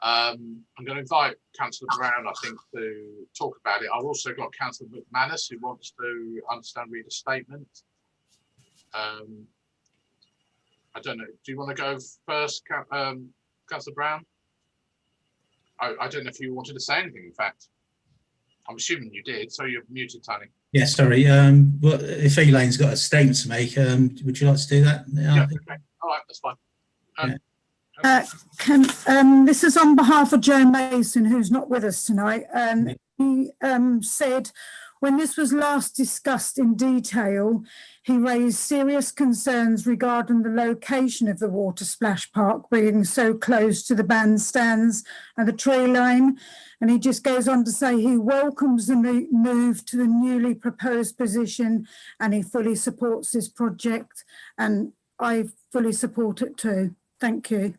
I'm going to invite Councillor Brown, I think, to talk about it. I've also got Councillor McManus, who wants to read a statement. I don't know, do you want to go first, Councillor Brown? I don't know if you wanted to say anything, in fact. I'm assuming you did, so you're muted, Tony. Yeah, sorry. Well, if Elaine's got a statement to make, would you like to do that now? Yeah, okay. All right, that's fine. This is on behalf of Joe Mason, who's not with us tonight. He said when this was last discussed in detail, he raised serious concerns regarding the location of the water splash park being so close to the bandstands and the tree line. And he just goes on to say he welcomes the move to the newly proposed position, and he fully supports this project, and I fully support it too. Thank you.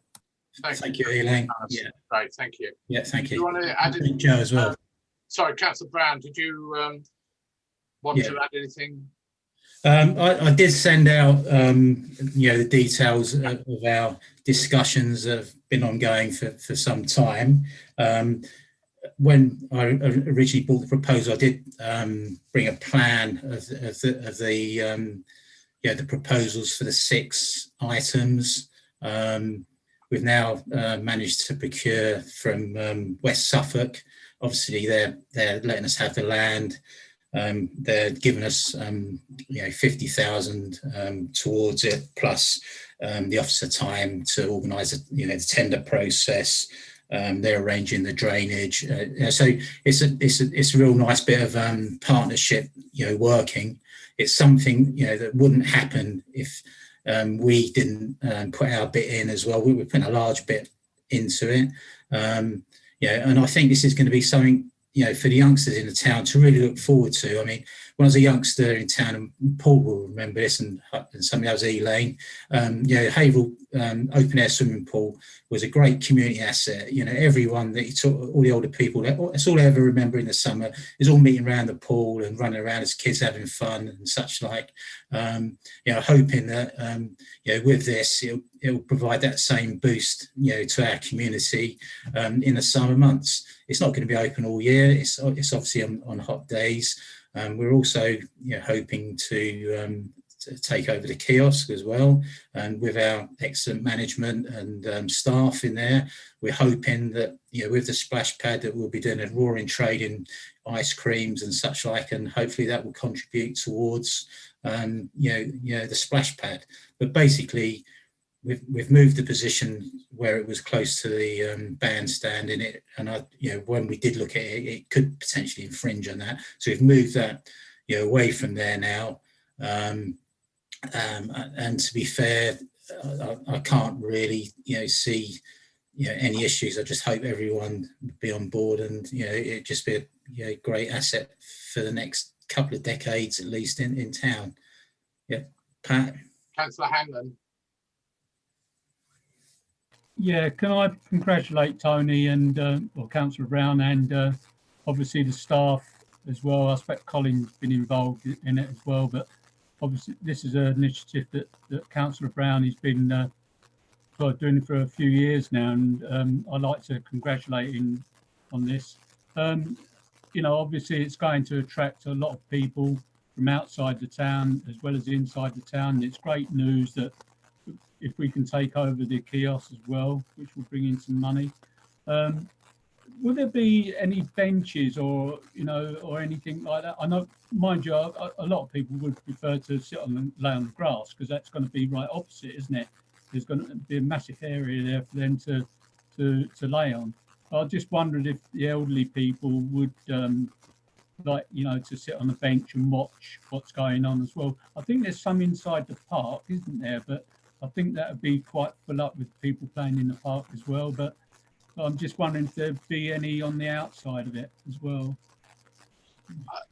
Thank you, Elaine. Yeah. Right, thank you. Yeah, thank you. Do you want to add anything? Joe as well. Sorry, Councillor Brown, did you want to add anything? I did send out, the details of our discussions that have been ongoing for some time. When I originally brought the proposal, I did bring a plan of the proposals for the 6 items. We've now managed to procure from West Suffolk. Obviously, they're letting us have the land. They're giving us 50,000 towards it, plus the officer time to organise the tender process. They're arranging the drainage, so it's a real nice bit of partnership, working. It's something that wouldn't happen if we didn't put our bit in as well. We were putting a large bit into it, and I think this is going to be something for the youngsters in the town to really look forward to. I mean, when I was a youngster in town, and Paul will remember this, and somebody else, Elaine, Haverhill open air swimming pool was a great community asset. Everyone that you took, all the older people, that's all I ever remember in the summer, is all meeting around the pool and running around as kids having fun and such like. Hoping that with this it'll provide that same boost to our community in the summer months. It's not going to be open all year. It's obviously on hot days. We're also hoping to take over the kiosk as well, and with our excellent management and staff in there, we're hoping that with the splash pad that we'll be doing a roaring trade in ice creams and such like, and hopefully that will contribute towards the splash pad. But basically we've moved the position where it was close to the bandstand in it, and when we did look at it, it could potentially infringe on that, so we've moved that away from there now. And to be fair, I can't really see any issues. I just hope everyone would be on board, and it'd just be a great asset for the next couple of decades at least in town. Yeah, Pat. Councillor Hanlon. Yeah, can I congratulate Tony and Councillor Brown and obviously the staff as well. I expect Colin's been involved in it as well, but obviously this is an initiative that Councillor Brown has been doing for a few years now, and I'd like to congratulate him on this. Obviously it's going to attract a lot of people from outside the town as well as inside the town. It's great news that if we can take over the kiosk as well, which will bring in some money. Will there be any benches or anything like that? I know, mind you, a lot of people would prefer to sit on lay on the grass, because that's going to be right opposite, isn't it? There's going to be a massive area there for them to lay on. I just wondered if the elderly people would to sit on a bench and watch what's going on as well. I think there's some inside the park, isn't there? But I think that would be quite full up with people playing in the park as well. But I'm just wondering if there'd be any on the outside of it as well.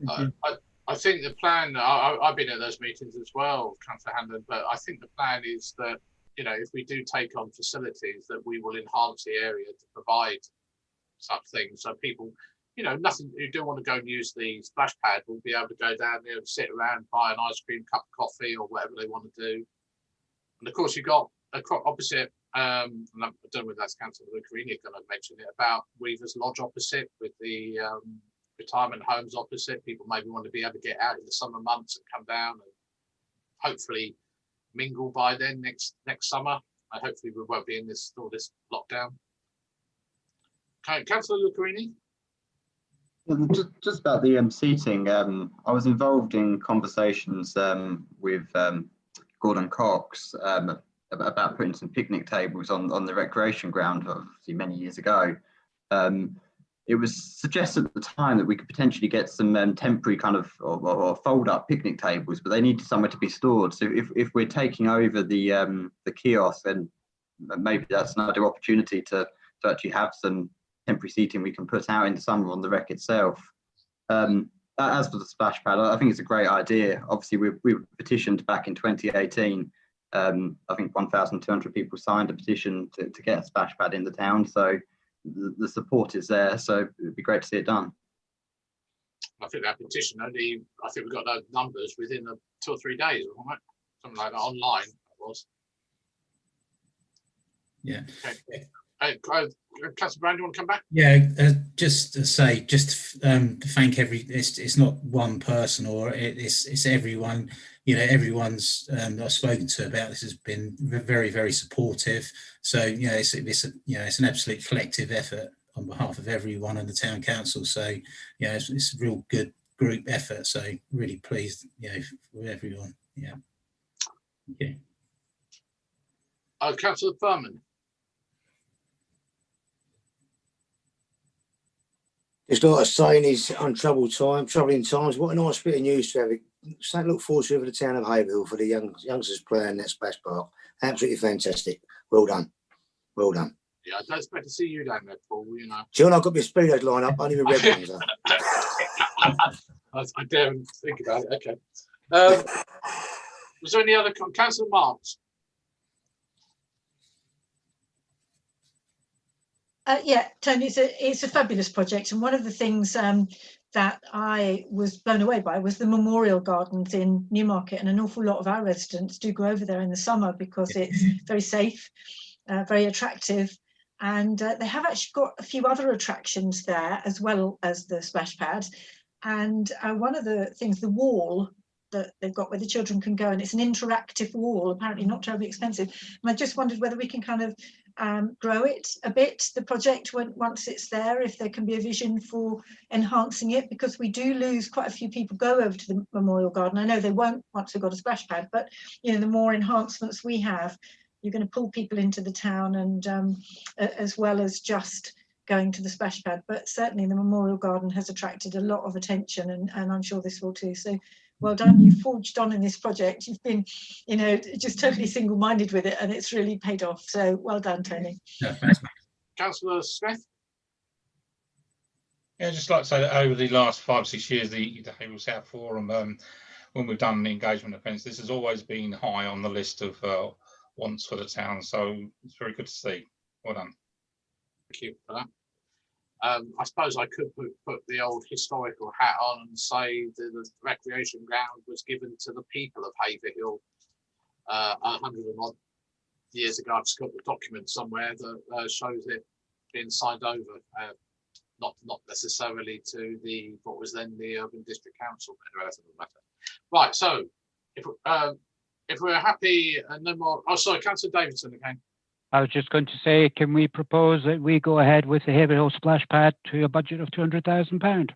I think the plan, I've been at those meetings as well, Councillor Hanlon, but I think the plan is that, if we do take on facilities, that we will enhance the area to provide such things. So people, nothing, who do want to go and use the splash pad will be able to go down there and sit around, buy an ice cream, cup of coffee or whatever they want to do. And of course, you've got opposite, and I don't know whether that's Councillor Lucarini going to mention it, about Weaver's Lodge opposite, with the retirement homes opposite. People maybe want to be able to get out in the summer months and come down and hopefully mingle by then next summer. And hopefully we won't be in this lockdown. Okay, Councillor Lucarini. Just about the seating, I was involved in conversations with Gordon Cox about putting some picnic tables on the recreation ground, obviously many years ago. It was suggested at the time that we could potentially get some temporary kind of or fold-up picnic tables, but they needed somewhere to be stored. So if we're taking over the kiosk, then maybe that's another opportunity to actually have some temporary seating we can put out in the summer on the wreck itself. As for the splash pad, I think it's a great idea. Obviously, we petitioned back in 2018. I think 1,200 people signed a petition to get a splash pad in the town. So the support is there. So it'd be great to see it done. I think that petition I think we got those numbers within 2 or 3 days, right? Something like that online. That was. Yeah. Okay. Councillor Brown, do you want to come back? Yeah, just to say, to thank it's not one person, or it's everyone. Everyone's I've spoken to about this has been very, very supportive. So it's an absolute collective effort on behalf of everyone in the town council. So it's a real good group effort. So really pleased with everyone. Yeah. Okay. Councillor Furman. It's like a saying is troubling times. What a nice bit of news to have it. Something to look forward to for the town of Haverhill, for the youngsters playing that splash park. Absolutely fantastic. Well done. Well done. Yeah, I don't expect to see you down there, Paul, John, I've got my speedos lined up, only my red ones are. I daren't think about it. Okay. Was there any other Councillor Marks? Yeah, Tony, it's a fabulous project, and one of the things that I was blown away by was the memorial gardens in Newmarket, and an awful lot of our residents do go over there in the summer because it's very safe, very attractive, and they have actually got a few other attractions there as well as the splash pad, And one of the things, the wall that they've got where the children can go, and it's an interactive wall, apparently not terribly expensive. And I just wondered whether we can kind of grow it a bit, the project, once it's there, if there can be a vision for enhancing it, because we do lose quite a few people go over to the Memorial Garden. I know they won't once we've got a splash pad, but you know, the more enhancements we have, you're going to pull people into the town, and as well as just going to the splash pad. But certainly the Memorial Garden has attracted a lot of attention, and I'm sure this will too. So well done, you've forged on in this project. You've been, you know, just totally single-minded with it, and it's really paid off. So well done, Tony. Yeah, thanks, mate. Councillor Smith. Yeah, just like to say that over the last 5 or 6 years, the Haverhill South Forum, when we've done engagement events, this has always been high on the list of wants for the town. So it's very good to see. Well done. Thank you for that. I suppose I could put the old historical hat on and say that the recreation ground was given to the people of Haverhill 100 and odd years ago. I've just got the document somewhere that shows it being signed over, not necessarily to the what was then the Urban District Council. Anyway, that doesn't matter. Right, so if we're happy, no more. Oh, sorry, Councillor Davidson again. I was just going to say, can we propose that we go ahead with the Haverhill splash pad to a budget of £200,000?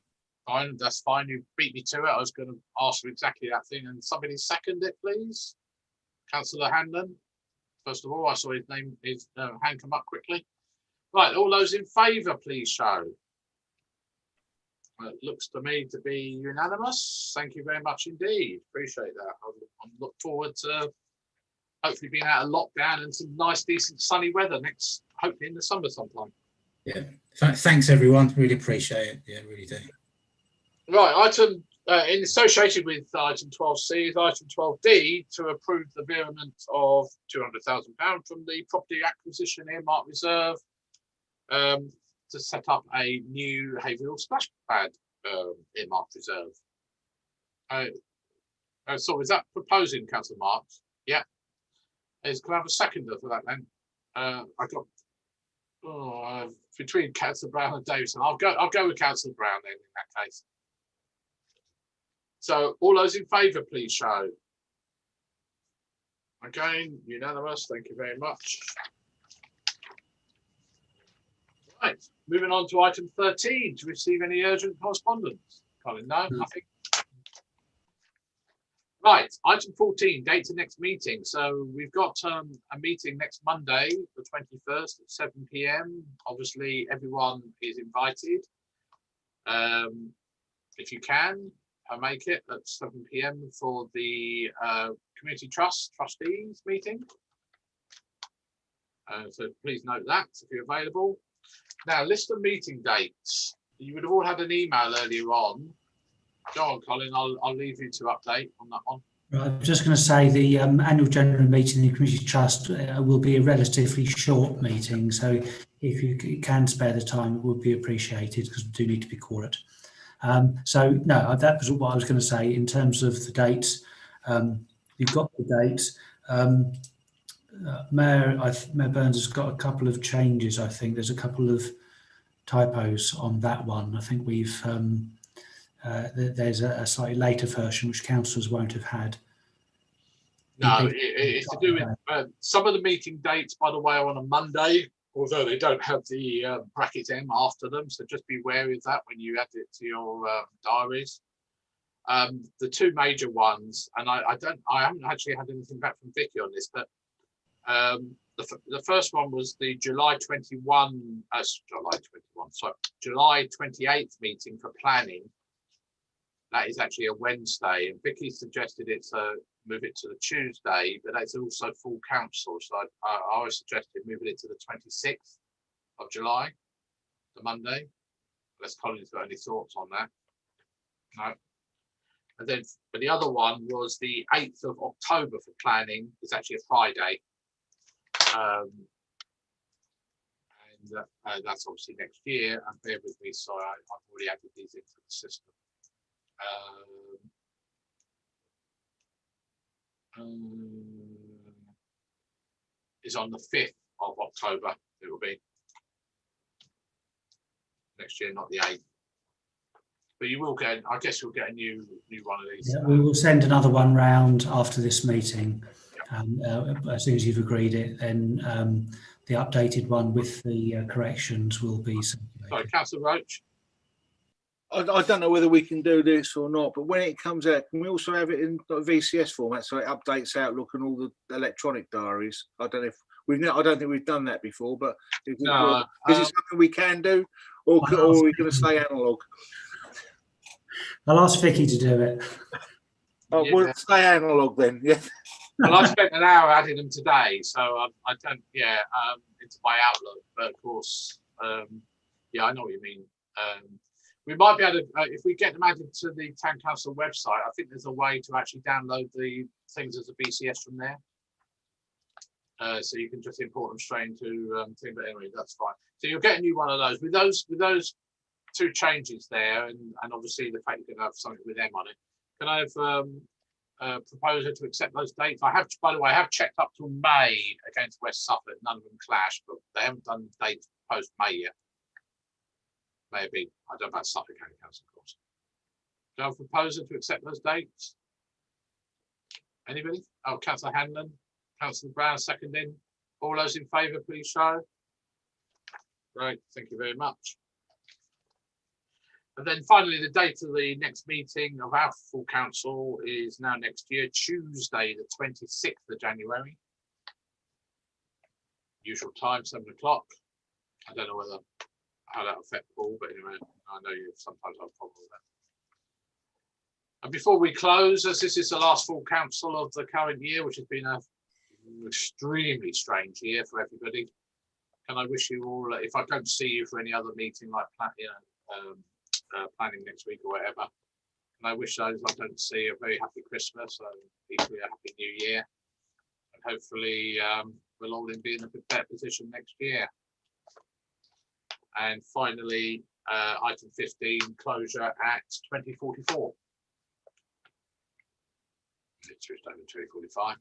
Fine, that's fine. You beat me to it. I was going to ask for exactly that thing. And somebody second it, please. Councillor Hanlon. First of all, I saw his name, his hand come up quickly. Right, all those in favour, please show. It looks to me to be unanimous. Thank you very much indeed. Appreciate that. I look forward to hopefully being out of lockdown and some nice, decent, sunny weather next, hopefully in the summer sometime. Yeah, thanks everyone. Really appreciate it. Yeah, really do. Right, item in associated with item 12C is item 12D to approve the veerment of £200,000 from the property acquisition earmark reserve to set up a new Haverhill splash pad earmark reserve. So is that proposing, Councillor Marks? Yeah. Can I have a seconder for that then? I got between Councillor Brown and Davison. I'll go with Councillor Brown then in that case. So all those in favour, please show. Again, unanimous. Thank you very much. Right, moving on to item 13, to receive any urgent correspondence. Colin, no, nothing. Right, item 14, date to next meeting. So we've got a meeting next Monday, the 21st at 7 PM. Obviously, everyone is invited. If you can, make it at 7 PM for the Community Trustees meeting. So please note that if you're available. Now, list of meeting dates. You would have all had an email earlier on. Go on, Colin, I'll leave you to update on that one. Right, I was just going to say the annual general meeting in the Community Trust will be a relatively short meeting, so if you can spare the time, it would be appreciated because we do need to be quorate. So no, that was what I was going to say in terms of the dates. You've got the dates. Mayor Burns has got a couple of changes. I think there's a couple of typos on that one. I think we've there's a slightly later version which councillors won't have had. No, it's to do with some of the meeting dates, by the way, are on a Monday, although they don't have the bracket M after them. So just be wary of that when you add it to your diaries. The two major ones, and I haven't actually had anything back from Vicky on this, but the first one was the July 28th meeting for planning. That is actually a Wednesday, and Vicky suggested it's move it to the Tuesday, but that's also full council. So I suggested moving it to the 26th of July, the Monday. Unless Colin's got any thoughts on that. No. And then, but the other one was the 8th of October for planning. It's actually a Friday. And that's obviously next year. And bear with me, so I've already added these into the system. Is on the 5th of October. It will be next year, not the 8th. But you will get, I guess you'll get a new one of these. Yeah, we will send another one round after this meeting. As soon as you've agreed it, then the updated one with the corrections will be circulated. Sorry, Councillor Roach. I don't know whether we can do this or not, but when it comes out, can we also have it in VCS format so it updates Outlook and all the electronic diaries? I don't know if I don't think we've done that before, but is it something we can do, or are we going to stay analog? I'll ask Vicky to do it. Oh, yeah. We'll stay analog then. Yeah. Well, I spent an hour adding them today, so I don't. Yeah, into my Outlook, but of course, yeah, I know what you mean. We might be able to, if we get them added to the Town Council website, I think there's a way to actually download the things as a BCS from there. So you can just import them straight into thing, but anyway, that's fine. So you'll get a new one of those. With those two changes there, and obviously the fact you're going to have something with them on it. Can I have a proposer to accept those dates? I have, by the way, I have checked up till May against West Suffolk. None of them clash, but they haven't done dates post May yet. Maybe I don't know about Suffolk County Council, of course. Do I have a proposer to accept those dates? Anybody? Oh, Councillor Hanlon, Councillor Brown, seconding. All those in favour, please show. Great, thank you very much. And then finally, the date of the next meeting of our full council is now next year, Tuesday, the 26th of January. Usual time, 7 o'clock. I don't know whether how that affect Paul, but anyway, I know you sometimes have a problem with that. And before we close, as this is the last full council of the current year, which has been an extremely strange year for everybody, can I wish you all, if I don't see you for any other meeting like planning next week or whatever, and I wish those I don't see a very happy Christmas, equally a happy New Year, and hopefully we'll all be in a bit better position next year. And finally, item 15, closure at 2044. It's just over 2045.